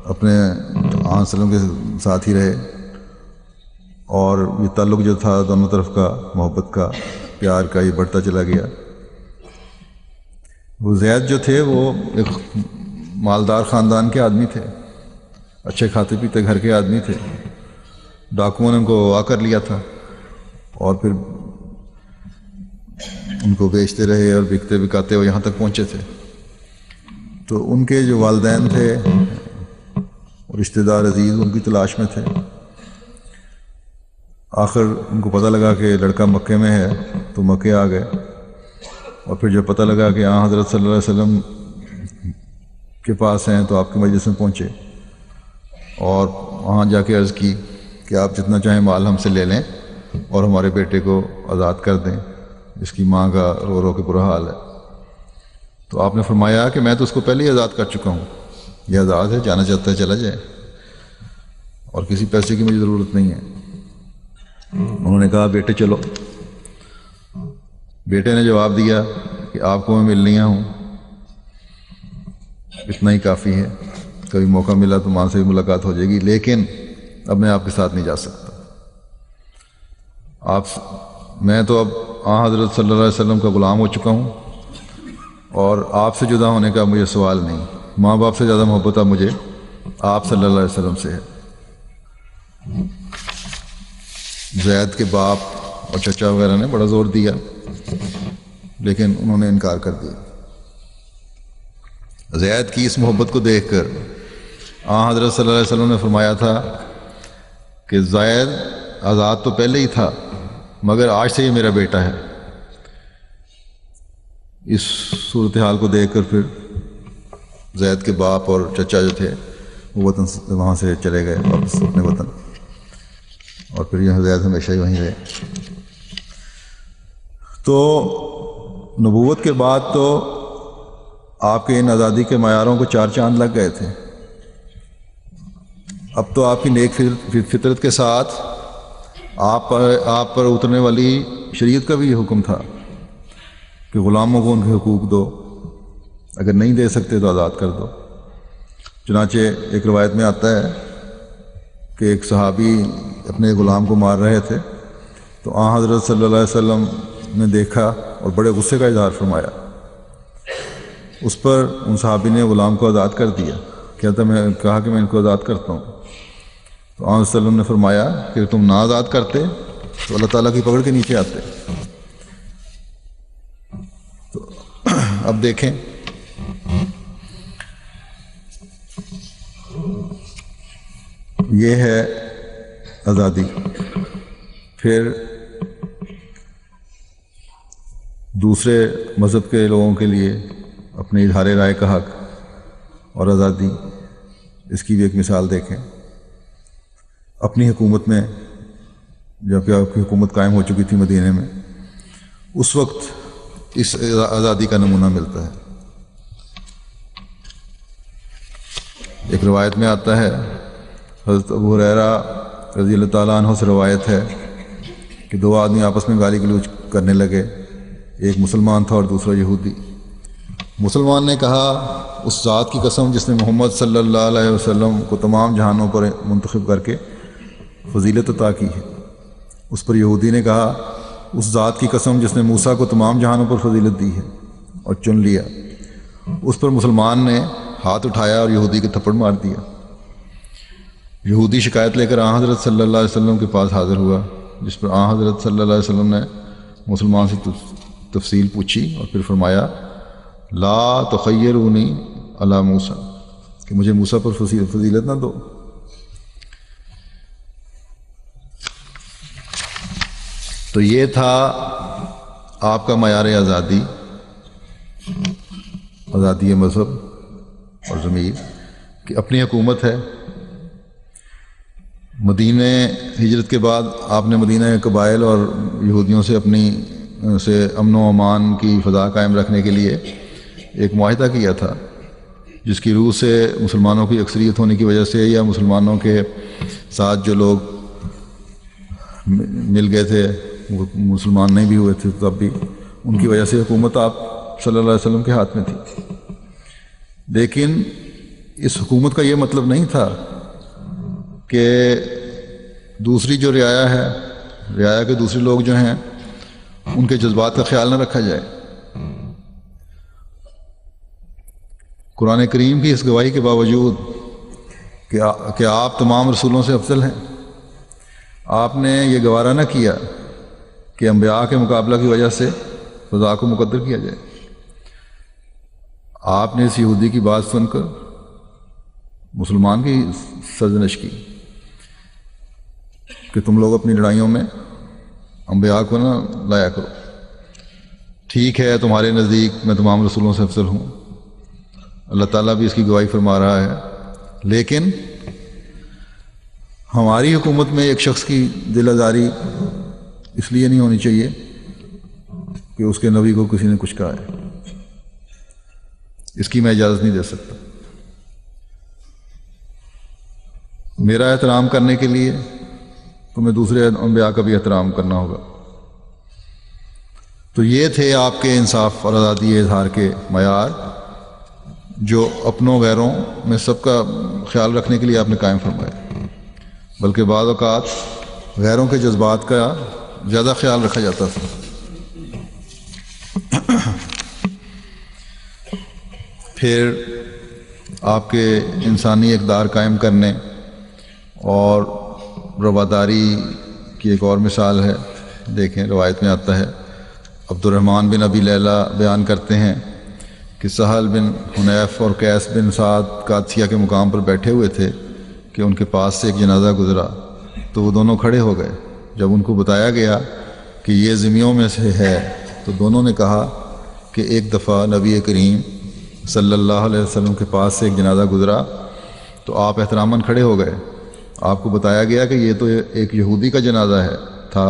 اپنے آن وسلم کے ساتھ ہی رہے، اور یہ تعلق جو تھا دونوں طرف کا، محبت کا، پیار کا، یہ بڑھتا چلا گیا۔ وہ زید جو تھے وہ ایک مالدار خاندان کے آدمی تھے، اچھے کھاتے پیتے گھر کے آدمی تھے۔ ڈاکوؤں نے ان کو اغوا کر لیا تھا اور پھر ان کو بیچتے رہے اور بکتے بکاتے وہ یہاں تک پہنچے تھے۔ تو ان کے جو والدین تھے اور رشتہ دار عزیز ان کی تلاش میں تھے۔ آخر ان کو پتہ لگا کہ لڑکا مکے میں ہے تو مکے آ گئے، اور پھر جب پتہ لگا کہ ہاں حضرت صلی اللہ علیہ وسلم کے پاس ہیں تو آپ کے مجلس میں پہنچے، اور وہاں جا کے عرض کی کہ آپ جتنا چاہیں مال ہم سے لے لیں اور ہمارے بیٹے کو آزاد کر دیں، جس کی ماں کا رو رو کے برا حال ہے۔ تو آپ نے فرمایا کہ میں تو اس کو پہلے ہی آزاد کر چکا ہوں، یہ آزاد ہے، جانا چاہتا ہے چلا جائے، اور کسی پیسے کی مجھے ضرورت نہیں ہے۔ انہوں نے کہا بیٹے چلو۔ بیٹے نے جواب دیا کہ آپ کو میں مل لیا ہوں، اتنا ہی کافی ہے، کبھی موقع ملا تو ماں سے بھی ملاقات ہو جائے گی، لیکن اب میں آپ کے ساتھ نہیں جا سکتا۔ میں تو اب حضرت صلی اللہ علیہ وسلم کا غلام ہو چکا ہوں، اور آپ سے جدا ہونے کا مجھے سوال نہیں۔ ماں باپ سے زیادہ محبت اب مجھے آپ صلی اللہ علیہ وسلم سے ہے۔ زید کے باپ اور چچا وغیرہ نے بڑا زور دیا، لیکن انہوں نے انکار کر دیا۔ زید کی اس محبت کو دیکھ کر حضرت صلی اللہ علیہ وسلم نے فرمایا تھا کہ زید آزاد تو پہلے ہی تھا، مگر آج سے یہ میرا بیٹا ہے۔ اس صورتحال کو دیکھ کر پھر زید کے باپ اور چچا جو تھے وہ وہاں سے چلے گئے واپس اپنے وطن، اور پھر یہ زید ہمیشہ ہی وہیں رہے۔ تو نبوت کے بعد تو آپ کے ان آزادی کے معیاروں کو چار چاند لگ گئے تھے۔ اب تو آپ کی نیک فطرت کے ساتھ آپ پر اترنے والی شریعت کا بھی یہ حکم تھا کہ غلاموں کو ان کے حقوق دو، اگر نہیں دے سکتے تو آزاد کر دو۔ چنانچہ ایک روایت میں آتا ہے کہ ایک صحابی اپنے غلام کو مار رہے تھے، تو حضرت صلی اللہ علیہ وسلم نے دیکھا اور بڑے غصے کا اظہار فرمایا۔ اس پر ان صحابی نے غلام کو آزاد کر دیا، کہتا میں کہا کہ میں ان کو آزاد کرتا ہوں۔ تو آن صلی اللہ علیہ وسلم نے فرمایا کہ تم نہ آزاد کرتے تو اللہ تعالیٰ کی پکڑ کے نیچے آتے۔ تو اب دیکھیں یہ ہے آزادی۔ پھر دوسرے مذہب کے لوگوں کے لیے اپنے اظہار رائے کا حق اور آزادی، اس کی بھی ایک مثال دیکھیں۔ اپنی حکومت میں جب کہ آپ کی حکومت قائم ہو چکی تھی مدینے میں، اس وقت اس آزادی کا نمونہ ملتا ہے۔ ایک روایت میں آتا ہے، حضرت ابو ہریرہ رضی اللہ تعالیٰ عنہ سے روایت ہے کہ دو آدمی آپس میں گالی گلوچ کرنے لگے، ایک مسلمان تھا اور دوسرا یہودی۔ مسلمان نے کہا اس ذات کی قسم جس نے محمد صلی اللہ علیہ وسلم کو تمام جہانوں پر منتخب کر کے فضیلت عطا کی ہے۔ اس پر یہودی نے کہا اس ذات کی قسم جس نے موسیٰ کو تمام جہانوں پر فضیلت دی ہے اور چن لیا۔ اس پر مسلمان نے ہاتھ اٹھایا اور یہودی کے تھپڑ مار دیا۔ یہودی شکایت لے کر حضرت صلی اللہ علیہ وسلم کے پاس حاضر ہوا، جس پر حضرت صلی اللہ علیہ وسلم نے مسلمان سے تفصیل پوچھی اور پھر فرمایا لا تخیرونی علی موسیٰ، کہ مجھے موسیٰ پر فضیلت نہ دو۔ تو یہ تھا آپ کا معیار آزادی، آزادی مذہب اور ضمیر، کہ اپنی حکومت ہے۔ مدینہ ہجرت کے بعد آپ نے مدینہ قبائل اور یہودیوں سے اپنی سے امن و امان کی فضا قائم رکھنے کے لیے ایک معاہدہ کیا تھا جس کی روح سے مسلمانوں کی اکثریت ہونے کی وجہ سے یا مسلمانوں کے ساتھ جو لوگ مل گئے تھے وہ مسلمان نہیں بھی ہوئے تھے تب بھی ان کی وجہ سے حکومت آپ صلی اللہ علیہ وسلم کے ہاتھ میں تھی. لیکن اس حکومت کا یہ مطلب نہیں تھا کہ دوسری جو رعایا کے دوسرے لوگ جو ہیں ان کے جذبات کا خیال نہ رکھا جائے. قرآن کریم کی اس گواہی کے باوجود کہ آپ تمام رسولوں سے افضل ہیں، آپ نے یہ گوارا نہ کیا کہ انبیاء کے مقابلہ کی وجہ سے فضا کو مقدر کیا جائے. آپ نے اس یہودی کی بات سن کر مسلمان کی سرزنش کی کہ تم لوگ اپنی لڑائیوں میں انبیاء کو نہ لایا کرو. ٹھیک ہے تمہارے نزدیک میں تمام رسولوں سے افضل ہوں، اللہ تعالیٰ بھی اس کی گواہی فرما رہا ہے، لیکن ہماری حکومت میں ایک شخص کی دل آزاری اس لیے نہیں ہونی چاہیے کہ اس کے نبی کو کسی نے کچھ کہا ہے. اس کی میں اجازت نہیں دے سکتا. میرا احترام کرنے کے لیے تمہیں دوسرے انبیاء کا بھی احترام کرنا ہوگا. تو یہ تھے آپ کے انصاف اور آزادی اظہار کے معیار جو اپنوں غیروں میں سب کا خیال رکھنے کے لیے آپ نے قائم فرمایا، بلکہ بعض اوقات غیروں کے جذبات کا زیادہ خیال رکھا جاتا تھا. پھر آپ کے انسانی اقدار قائم کرنے اور رواداری کی ایک اور مثال ہے. دیکھیں روایت میں آتا ہے، عبد الرحمن بن ابی لیلہ بیان کرتے ہیں کہ سہل بن حنیف اور قیس بن سعد قادسیہ کے مقام پر بیٹھے ہوئے تھے کہ ان کے پاس سے ایک جنازہ گزرا تو وہ دونوں کھڑے ہو گئے. جب ان کو بتایا گیا کہ یہ ذمیوں میں سے ہے تو دونوں نے کہا کہ ایک دفعہ نبی کریم صلی اللہ علیہ وسلم کے پاس سے ایک جنازہ گزرا تو آپ احتراماً کھڑے ہو گئے. آپ کو بتایا گیا کہ یہ تو ایک یہودی کا جنازہ تھا.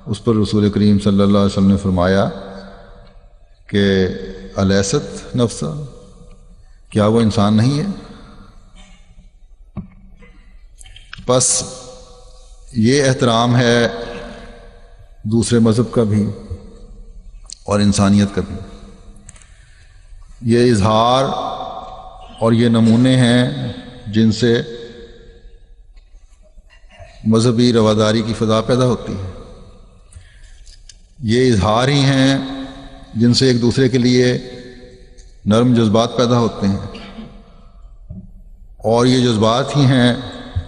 اس پر رسول کریم صلی اللہ علیہ وسلم نے فرمایا کہ الیست نفسا، کیا وہ انسان نہیں ہے؟ بس یہ احترام ہے دوسرے مذہب کا بھی اور انسانیت کا بھی. یہ اظہار اور یہ نمونے ہیں جن سے مذہبی رواداری کی فضا پیدا ہوتی ہے. یہ اظہار ہی ہیں جن سے ایک دوسرے کے لیے نرم جذبات پیدا ہوتے ہیں، اور یہ جذبات ہی ہیں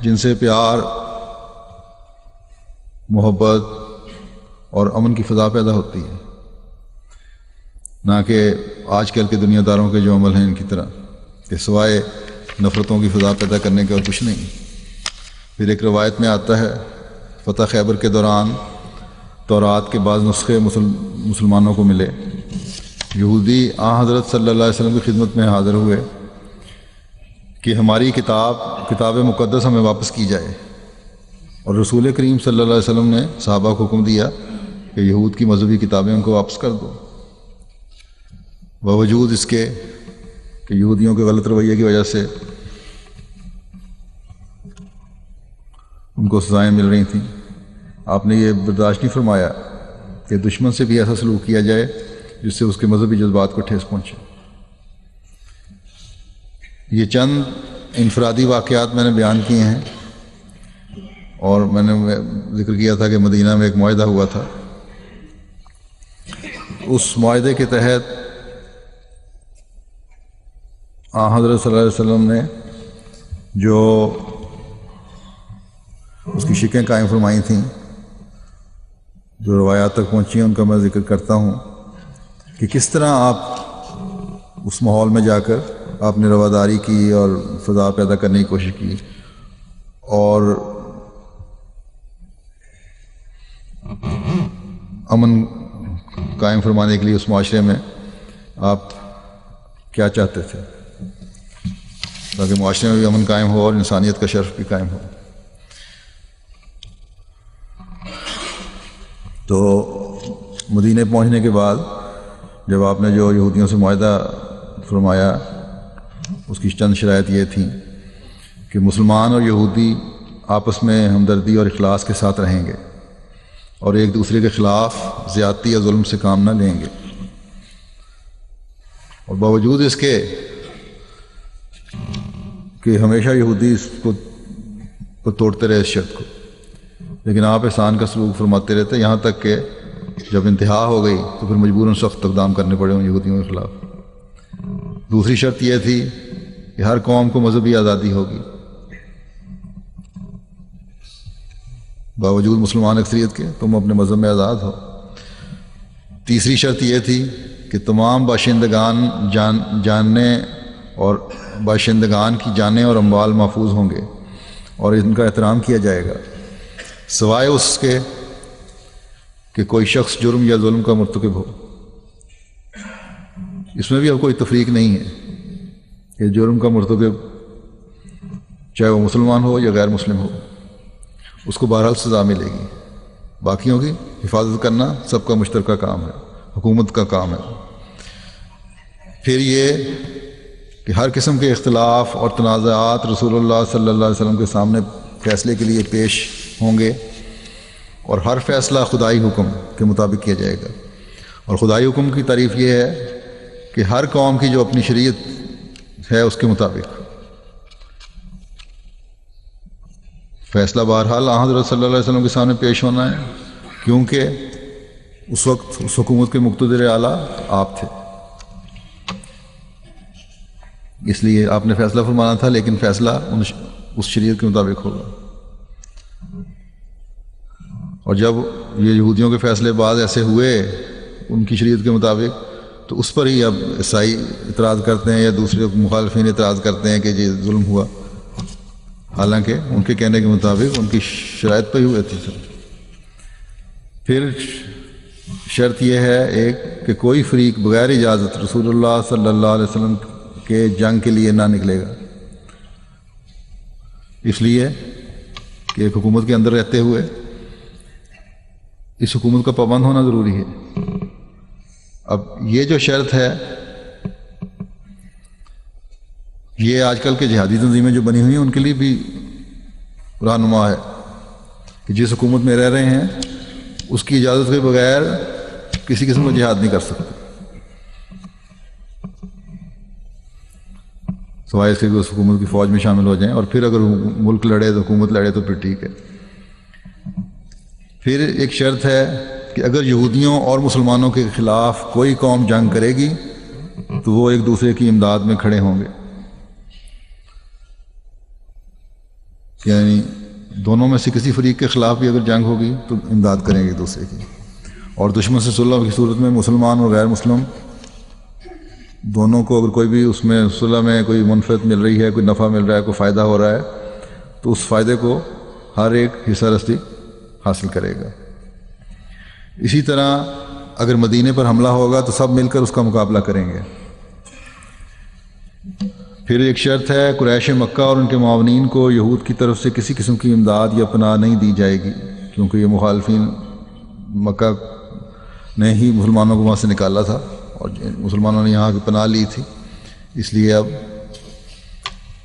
جن سے پیار، محبت اور امن کی فضا پیدا ہوتی ہے، نہ کہ آج کل کے دنیا داروں کے جو عمل ہیں ان کی طرح کہ سوائے نفرتوں کی فضا پیدا کرنے کے اور کچھ نہیں. پھر ایک روایت میں آتا ہے فتح خیبر کے دوران تورات کے بعض نسخے مسلمانوں کو ملے. یہودی حضرت صلی اللہ علیہ وسلم کی خدمت میں حاضر ہوئے کہ ہماری کتاب مقدس ہمیں واپس کی جائے، اور رسول کریم صلی اللہ علیہ وسلم نے صحابہ کو حکم دیا کہ یہود کی مذہبی کتابیں ان کو واپس کر دو. باوجود اس کے کہ یہودیوں کے غلط رویے کی وجہ سے ان کو سزائیں مل رہی تھیں، آپ نے یہ برداشت نہیں فرمایا کہ دشمن سے بھی ایسا سلوک کیا جائے جس سے اس کے مذہبی جذبات کو ٹھیس پہنچے. یہ چند انفرادی واقعات میں نے بیان کیے ہیں، اور میں نے ذکر کیا تھا کہ مدینہ میں ایک معاہدہ ہوا تھا. اس معاہدے کے تحت حضرت صلی اللہ علیہ وسلم نے جو اس کی شکیں قائم فرمائی تھیں، جو روایات تک پہنچی ہیں، ان کا میں ذکر کرتا ہوں کہ کس طرح آپ اس ماحول میں جا کر آپ نے رواداری کی اور فضا پیدا کرنے کی کوشش کی، اور امن قائم فرمانے کے لیے اس معاشرے میں آپ کیا چاہتے تھے تاکہ معاشرے میں بھی امن قائم ہو اور انسانیت کا شرف بھی قائم ہو. تو مدینہ پہنچنے کے بعد جب آپ نے جو یہودیوں سے معاہدہ فرمایا اس کی چند شرائط یہ تھیں کہ مسلمان اور یہودی آپس میں ہمدردی اور اخلاص کے ساتھ رہیں گے اور ایک دوسرے کے خلاف زیادتی یا ظلم سے کام نہ لیں گے، اور باوجود اس کے کہ ہمیشہ یہودی اس کو توڑتے رہے اس شرط کو، لیکن آپ احسان کا سلوک فرماتے رہتے یہاں تک کہ جب انتہا ہو گئی تو پھر مجبوراً سخت اقدام کرنے پڑے ان یہودیوں کے خلاف۔ دوسری شرط یہ تھی کہ ہر قوم کو مذہبی آزادی ہوگی باوجود مسلمان اکثریت کے، تم اپنے مذہب میں آزاد ہو۔ تیسری شرط یہ تھی کہ تمام باشندگان جاننے اور باشندگان کی جانیں اور اموال محفوظ ہوں گے اور ان کا احترام کیا جائے گا، سوائے اس کے کہ کوئی شخص جرم یا ظلم کا مرتکب ہو۔ اس میں بھی اب کوئی تفریق نہیں ہے کہ جرم کا مرتکب چاہے وہ مسلمان ہو یا غیر مسلم ہو، اس کو بہرحال سزا ملے گی۔ باقیوں کی حفاظت کرنا سب کا مشترکہ کام ہے، حکومت کا کام ہے۔ پھر یہ کہ ہر قسم کے اختلاف اور تنازعات رسول اللہ صلی اللہ علیہ وسلم کے سامنے فیصلے کے لیے پیش ہوں گے، اور ہر فیصلہ خدائی حکم کے مطابق کیا جائے گا۔ اور خدائی حکم کی تعریف یہ ہے کہ ہر قوم کی جو اپنی شریعت ہے اس کے مطابق فیصلہ بہرحال حضرت صلی اللہ علیہ وسلم کے سامنے پیش ہونا ہے، کیونکہ اس وقت اس حکومت کے مقتدر اعلیٰ آپ تھے، اس لیے آپ نے فیصلہ فرمانا تھا، لیکن فیصلہ اس شریعت کے مطابق ہوگا۔ اور جب یہ یہودیوں کے فیصلے بعض ایسے ہوئے ان کی شریعت کے مطابق، تو اس پر ہی اب عیسائی اعتراض کرتے ہیں یا دوسرے مخالفین اعتراض کرتے ہیں کہ یہ ظلم ہوا، حالانکہ ان کے کہنے کے مطابق ان کی شرائط پہ ہی ہوئے تھے۔ پھر شرط یہ ہے ایک کہ کوئی فریق بغیر اجازت رسول اللہ صلی اللہ علیہ وسلم کے جنگ کے لیے نہ نکلے گا، اس لیے کہ ایک حکومت کے اندر رہتے ہوئے اس حکومت کا پابند ہونا ضروری ہے۔ اب یہ جو شرط ہے یہ آج کل کے جہادی تنظیمیں جو بنی ہوئی ہیں ان کے لیے بھی رہنما ہے کہ جس حکومت میں رہ رہے ہیں اس کی اجازت کے بغیر کسی قسم کا جہاد نہیں کر سکتے، سوائے اس کے کہ اس حکومت کی فوج میں شامل ہو جائیں، اور پھر اگر ملک لڑے تو حکومت لڑے تو پھر ٹھیک ہے۔ پھر ایک شرط ہے کہ اگر یہودیوں اور مسلمانوں کے خلاف کوئی قوم جنگ کرے گی تو وہ ایک دوسرے کی امداد میں کھڑے ہوں گے، یعنی دونوں میں سے کسی فریق کے خلاف بھی اگر جنگ ہوگی تو امداد کریں گے ایک دوسرے کی، اور دشمن سے صلح کی صورت میں مسلمان اور غیر مسلم دونوں کو اگر کوئی بھی اس میں صلح میں کوئی منفعت مل رہی ہے، کوئی نفع مل رہا ہے، کوئی فائدہ ہو رہا ہے، تو اس فائدے کو ہر ایک حصہ رستی حاصل کرے گا۔ اسی طرح اگر مدینے پر حملہ ہوگا تو سب مل کر اس کا مقابلہ کریں گے۔ پھر ایک شرط ہے قریش مکہ اور ان کے معاونین کو یہود کی طرف سے کسی قسم کی امداد یا پناہ نہیں دی جائے گی، کیونکہ یہ مخالفین مکہ نے ہی مسلمانوں کو وہاں سے نکالا تھا اور مسلمانوں نے یہاں کی پناہ لی تھی، اس لیے اب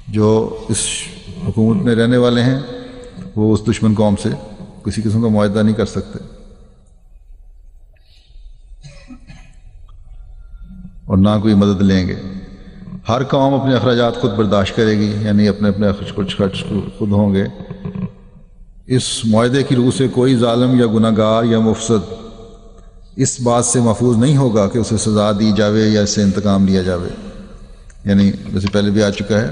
جو اس حکومت میں رہنے والے ہیں وہ اس دشمن قوم سے کسی قسم کا معاہدہ نہیں کر سکتے اور نہ کوئی مدد لیں گے۔ ہر قوم اپنے اخراجات خود برداشت کرے گی، یعنی اپنے اپنے خرچ خود ہوں گے۔ اس معاہدے کی روح سے کوئی ظالم یا گناہ گار یا مفسد اس بات سے محفوظ نہیں ہوگا کہ اسے سزا دی جاوے یا اس سے انتقام لیا جاوے، یعنی جیسے پہلے بھی آ چکا ہے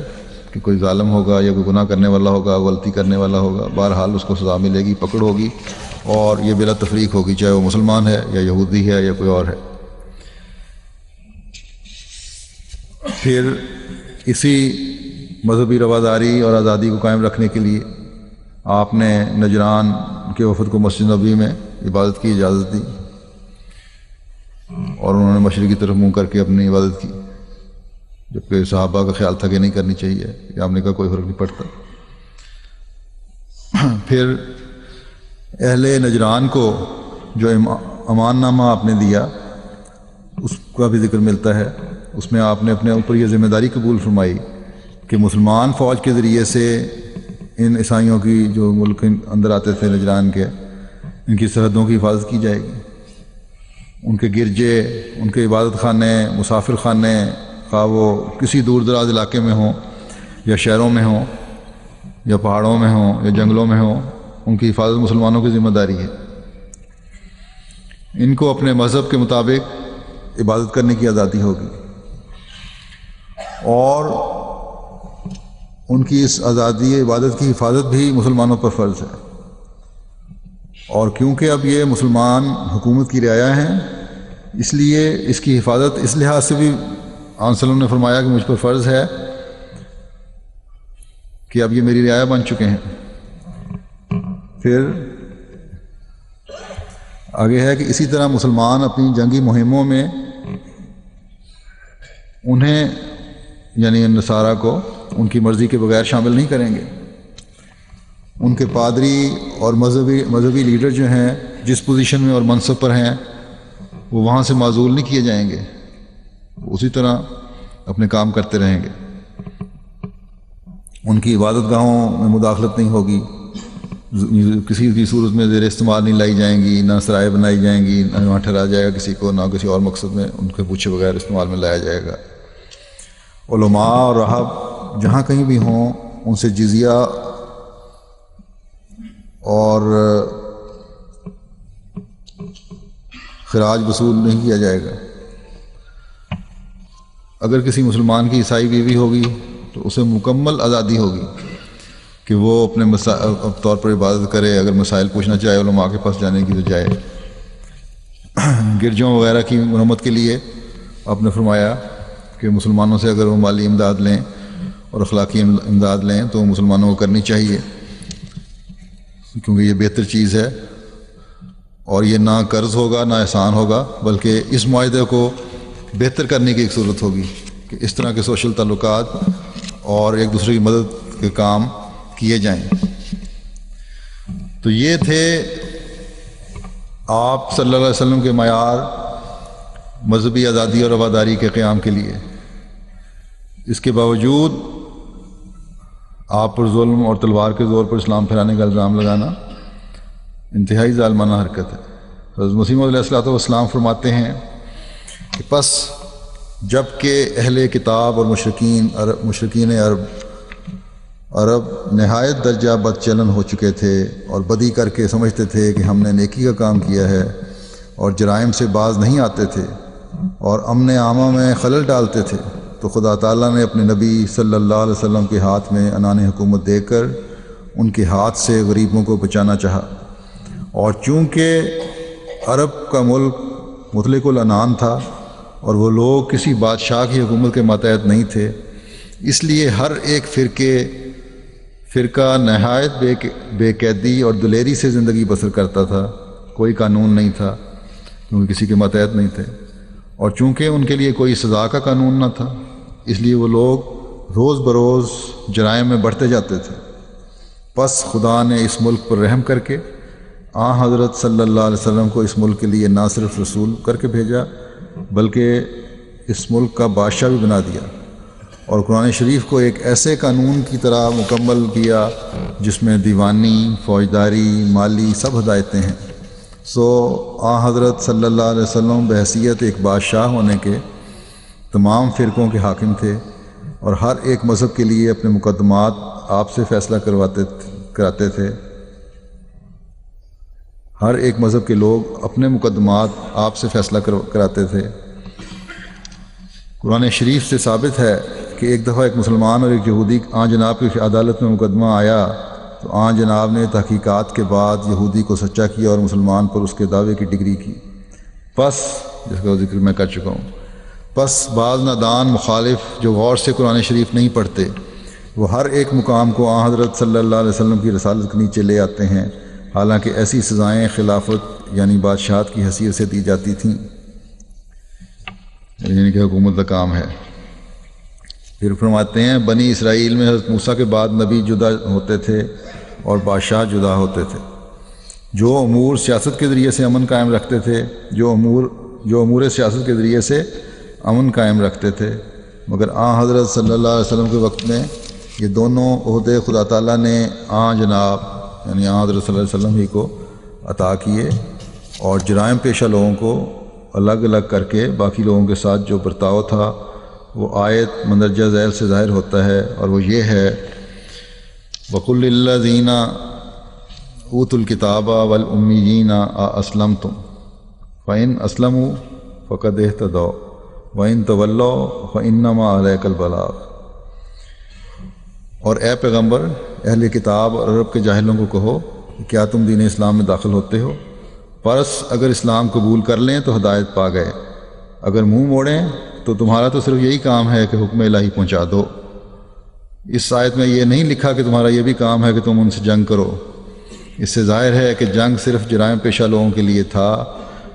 کہ کوئی ظالم ہوگا یا کوئی گناہ کرنے والا ہوگا، غلطی کرنے والا ہوگا، بہرحال اس کو سزا ملے گی، پکڑ ہوگی، اور یہ بلا تفریق ہوگی، چاہے وہ مسلمان ہے یا یہودی ہے یا کوئی اور ہے۔ پھر اسی مذہبی رواداری اور آزادی کو قائم رکھنے کے لیے آپ نے نجران کے وفد کو مسجد نبوی میں عبادت کی اجازت دی، اور انہوں نے مشرق کی طرف منہ کر کے اپنی عبادت کی، جبکہ صحابہ کا خیال تھا کہ نہیں کرنی چاہیے، کہ ہم نے کہا کوئی فرق نہیں پڑتا۔ پھر اہل نجران کو جو امان نامہ آپ نے دیا اس کا بھی ذکر ملتا ہے، اس میں آپ نے اپنے اوپر یہ ذمہ داری قبول فرمائی کہ مسلمان فوج کے ذریعے سے ان عیسائیوں کی جو ملک اندر آتے تھے نجران کے، ان کی سرحدوں کی حفاظت کی جائے گی، ان کے گرجے، ان کے عبادت خانے، مسافر خانے، خواہ وہ کسی دور دراز علاقے میں ہوں یا شہروں میں ہوں یا پہاڑوں میں ہوں یا جنگلوں میں ہوں، ان کی حفاظت مسلمانوں کی ذمہ داری ہے۔ ان کو اپنے مذہب کے مطابق عبادت کرنے کی آزادی ہوگی، اور ان کی اس آزادی عبادت کی حفاظت بھی مسلمانوں پر فرض ہے۔ اور کیونکہ اب یہ مسلمان حکومت کی رعایا ہیں، اس لیے اس کی حفاظت اس لحاظ سے بھی آن وسلم نے فرمایا کہ مجھ پر فرض ہے کہ اب یہ میری رعایا بن چکے ہیں۔ پھر آگے ہے کہ اسی طرح مسلمان اپنی جنگی مہموں میں انہیں یعنی نصارہ کو ان کی مرضی کے بغیر شامل نہیں کریں گے۔ ان کے پادری اور مذہبی لیڈر جو ہیں جس پوزیشن میں اور منصب پر ہیں وہ وہاں سے معزول نہیں کیے جائیں گے، اسی طرح اپنے کام کرتے رہیں گے۔ ان کی عبادت گاہوں میں مداخلت نہیں ہوگی، کسی بھی صورت میں زیر استعمال نہیں لائی جائیں گی، نہ سرائے بنائی جائیں گی، نہ وہاں ٹھہرایا جائے گا کسی کو، نہ کسی اور مقصد میں ان کے پوچھے بغیر استعمال میں لایا جائے گا۔ علماء اور راہب جہاں کہیں بھی ہوں ان سے جزیہ اور خراج وصول نہیں کیا جائے گا۔ اگر کسی مسلمان کی عیسائی بیوی ہوگی تو اسے مکمل آزادی ہوگی کہ وہ اپنے طور پر عبادت کرے، اگر مسائل پوچھنا چاہے علماء کے پاس جانے کی تو جائے۔ گرجوں وغیرہ کی مرمت کے لیے آپ نے فرمایا کہ مسلمانوں سے اگر وہ مالی امداد لیں اور اخلاقی امداد لیں تو مسلمانوں کو کرنی چاہیے، کیونکہ یہ بہتر چیز ہے، اور یہ نہ قرض ہوگا نہ احسان ہوگا، بلکہ اس معاہدے کو بہتر کرنے کی ایک صورت ہوگی کہ اس طرح کے سوشل تعلقات اور ایک دوسرے کی مدد کے کام کیے جائیں۔ تو یہ تھے آپ صلی اللہ علیہ وسلم کے معیار مذہبی آزادی اور رواداری کے قیام کے لیے۔ اس کے باوجود آپ پر ظلم اور تلوار کے زور پر اسلام پھیلانے کا الزام لگانا انتہائی ظالمانہ حرکت ہے۔ حضرت مسیح موعود علیہ السلام فرماتے ہیں کہ پس جب کہ اہل کتاب اور مشرکین عرب نہایت درجہ بد چلن ہو چکے تھے اور بدی کر کے سمجھتے تھے کہ ہم نے نیکی کا کام کیا ہے اور جرائم سے باز نہیں آتے تھے اور امن عامہ میں خلل ڈالتے تھے، تو خدا تعالیٰ نے اپنے نبی صلی اللہ علیہ وسلم کے ہاتھ میں عنان حکومت دے کر ان کے ہاتھ سے غریبوں کو بچانا چاہا، اور چونکہ عرب کا ملک مطلق العنان تھا اور وہ لوگ کسی بادشاہ کی حکومت کے ماتحت نہیں تھے، اس لیے ہر ایک فرقہ نہایت بے قیدی اور دلیری سے زندگی بسر کرتا تھا، کوئی قانون نہیں تھا کیونکہ کسی کے ماتحت نہیں تھے، اور چونکہ ان کے لیے کوئی سزا کا قانون نہ تھا، اس لیے وہ لوگ روز بروز جرائم میں بڑھتے جاتے تھے۔ پس خدا نے اس ملک پر رحم کر کے حضرت صلی اللہ علیہ وسلم کو اس ملک کے لیے نہ صرف رسول کر کے بھیجا بلکہ اس ملک کا بادشاہ بھی بنا دیا، اور قرآن شریف کو ایک ایسے قانون کی طرح مکمل کیا جس میں دیوانی، فوجداری، مالی سب ہدایتیں ہیں۔ حضرت صلی اللہ علیہ وسلم بحیثیت ایک بادشاہ ہونے کے تمام فرقوں کے حاکم تھے، اور ہر ایک مذہب کے لیے اپنے مقدمات آپ سے فیصلہ کراتے تھے۔ ہر ایک مذہب کے لوگ اپنے مقدمات آپ سے فیصلہ کراتے تھے۔ قرآن شریف سے ثابت ہے کہ ایک دفعہ ایک مسلمان اور ایک یہودی جناب کی عدالت میں مقدمہ آیا تو جناب نے تحقیقات کے بعد یہودی کو سچا کیا اور مسلمان پر اس کے دعوے کی ڈگری کی۔ پس جس کا ذکر میں کر چکا ہوں، پس بعض نادان مخالف جو غور سے قرآن شریف نہیں پڑھتے، وہ ہر ایک مقام کو حضرت صلی اللہ علیہ وسلم کی رسالت کے نیچے لے آتے ہیں، حالانکہ ایسی سزائیں خلافت یعنی بادشاہت کی حیثیت سے دی جاتی تھیں، یعنی کہ حکومت کا کام ہے۔ پھر فرماتے ہیں بنی اسرائیل میں حضرت موسیٰ کے بعد نبی جدا ہوتے تھے اور بادشاہ جدا ہوتے تھے، جو امور سیاست کے ذریعے سے امن قائم رکھتے تھے، جو امور سیاست کے ذریعے سے امن قائم رکھتے تھے، مگر حضرت صلی اللہ علیہ وسلم کے وقت میں یہ دونوں عہدے خدا تعالیٰ نے جناب یعنی حضرت صلی اللہ علیہ وسلم ہی کو عطا کیے، اور جرائم پیشہ لوگوں کو الگ الگ کر کے باقی لوگوں کے ساتھ جو برتاؤ تھا وہ آیت مندرجہ ذیل سے ظاہر ہوتا ہے، اور وہ یہ ہے وَقُلْ لِلَّذِينَ أُوتُوا الْكِتَابَ وَالْأُمِّيِّينَ أَأَسْلَمْتُمْ فَإِنْ أَسْلَمُوا فَقَدِ اهْتَدَوْا وَإِنْ تَوَلَّوْا فَإِنَّمَا عَلَيْكَ الْبَلَاغُ۔ اور اے پیغمبر، اہل کتاب اور عرب کے جاہلوں کو کہو کہ کیا تم دین اسلام میں داخل ہوتے ہو؟ پس اگر اسلام قبول کر لیں تو ہدایت پا گئے، اگر منہ موڑیں تو تمہارا تو صرف یہی کام ہے کہ حکم الہی پہنچا دو۔ اس آیت میں یہ نہیں لکھا کہ تمہارا یہ بھی کام ہے کہ تم ان سے جنگ کرو۔ اس سے ظاہر ہے کہ جنگ صرف جرائم پیشہ لوگوں کے لیے تھا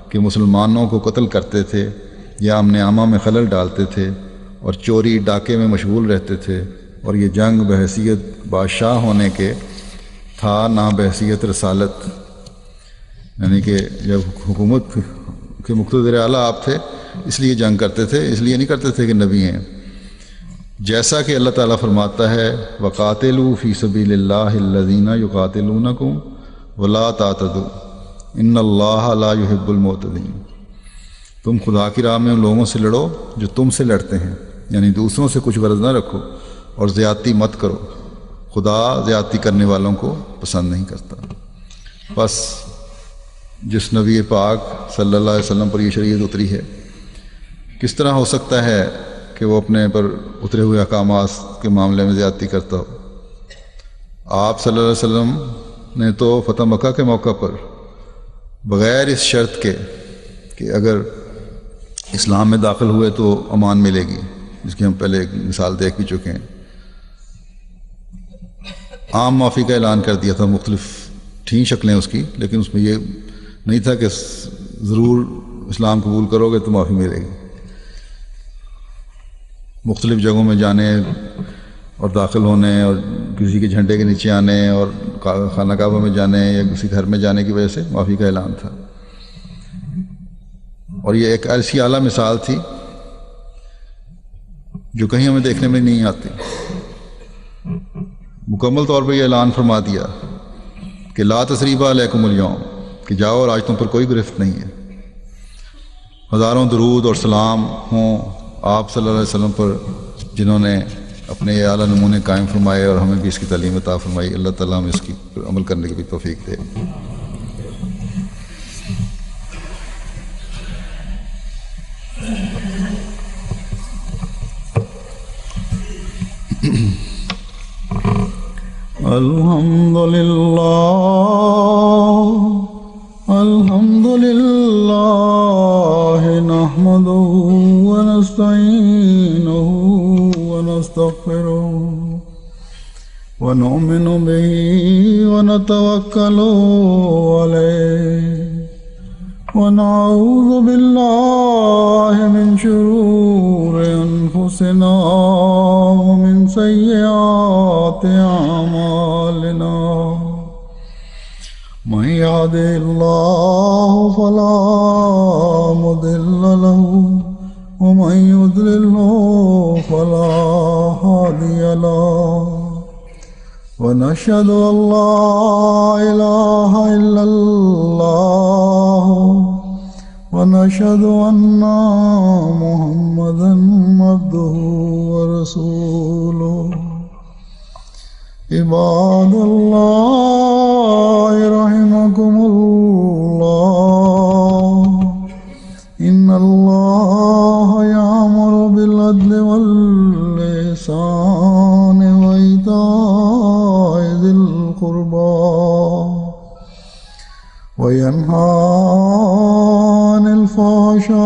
کہ مسلمانوں کو قتل کرتے تھے یا امن عامہ میں خلل ڈالتے تھے اور چوری ڈاکے میں مشغول رہتے تھے، اور یہ جنگ بحیثیت بادشاہ ہونے کے تھا نہ بحیثیت رسالت، یعنی کہ جب حکومت کے مقتدر اعلیٰ آپ تھے اس لیے جنگ کرتے تھے، اس لیے نہیں کرتے تھے کہ نبی ہیں۔ جیسا کہ اللہ تعالیٰ فرماتا ہے وَقَاتِلُوا فِي سَبِيلِ اللَّهِ الَّذِينَ يُقَاتِلُونَكُمْ وَلَا تَعْتَدُوا إِنَّ اللَّهَ لَا يُحِبُّ الْمُعْتَدِينَ۔ تم خدا کی راہ میں ان لوگوں سے لڑو جو تم سے لڑتے ہیں، یعنی دوسروں سے کچھ غرض نہ رکھو اور زیادتی مت کرو، خدا زیادتی کرنے والوں کو پسند نہیں کرتا۔ بس جس نبی پاک صلی اللہ علیہ وسلم پر یہ شریعت اتری ہے، کس طرح ہو سکتا ہے کہ وہ اپنے پر اترے ہوئے احکامات کے معاملے میں زیادتی کرتا ہو؟ آپ صلی اللہ علیہ وسلم نے تو فتح مکہ کے موقع پر بغیر اس شرط کے کہ اگر اسلام میں داخل ہوئے تو امان ملے گی، جس کی ہم پہلے ایک مثال دیکھ بھی چکے ہیں، عام معافی کا اعلان کر دیا تھا۔ مختلف تھیں شکلیں اس کی، لیکن اس میں یہ نہیں تھا کہ ضرور اسلام قبول کرو گے تو معافی ملے گی۔ مختلف جگہوں میں جانے اور داخل ہونے اور کسی کے جھنڈے کے نیچے آنے اور خانہ کعبہ میں جانے یا کسی گھر میں جانے کی وجہ سے معافی کا اعلان تھا، اور یہ ایک ایسی اعلیٰ مثال تھی جو کہیں ہمیں دیکھنے میں نہیں آتی۔ مکمل طور پر یہ اعلان فرما دیا کہ لا تثریب علیکم اليوم، کہ جاؤ اور آج تم پر کوئی گرفت نہیں ہے۔ ہزاروں درود اور سلام ہوں آپ صلی اللہ علیہ وسلم پر، جنہوں نے اپنے یہ اعلیٰ نمونے قائم فرمائے اور ہمیں بھی اس کی تعلیم عطا فرمائی۔ اللہ تعالیٰ ہمیں اس کی عمل کرنے کی بھی توفیق دے۔
الحمد للہ نحمده ونستعینه ونستغفره ونؤمن به ونتوکل علیہ ونعوذ باللہ من شرور انفسنا ومن سیئات اعمالنا، من يهده الله فلا مضل له ومن يضلله فلا هادي له، ونشهد أن لا إله إلا الله ونشهد أن محمدا عبده ورسوله۔ عباد الله رحمكم الله، إن الله يأمر بالعدل والإحسان وإيتاء ذي القربى وينهى عن الفحشاء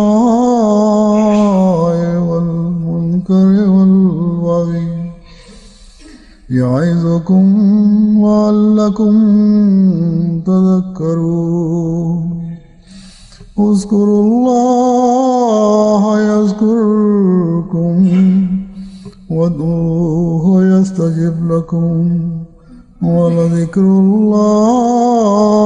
والمنكر والبغي يعظكم لعلكم تذكرون۔ اذكروا الله يذكركم وادعوه يستجب لكم ولذكر الله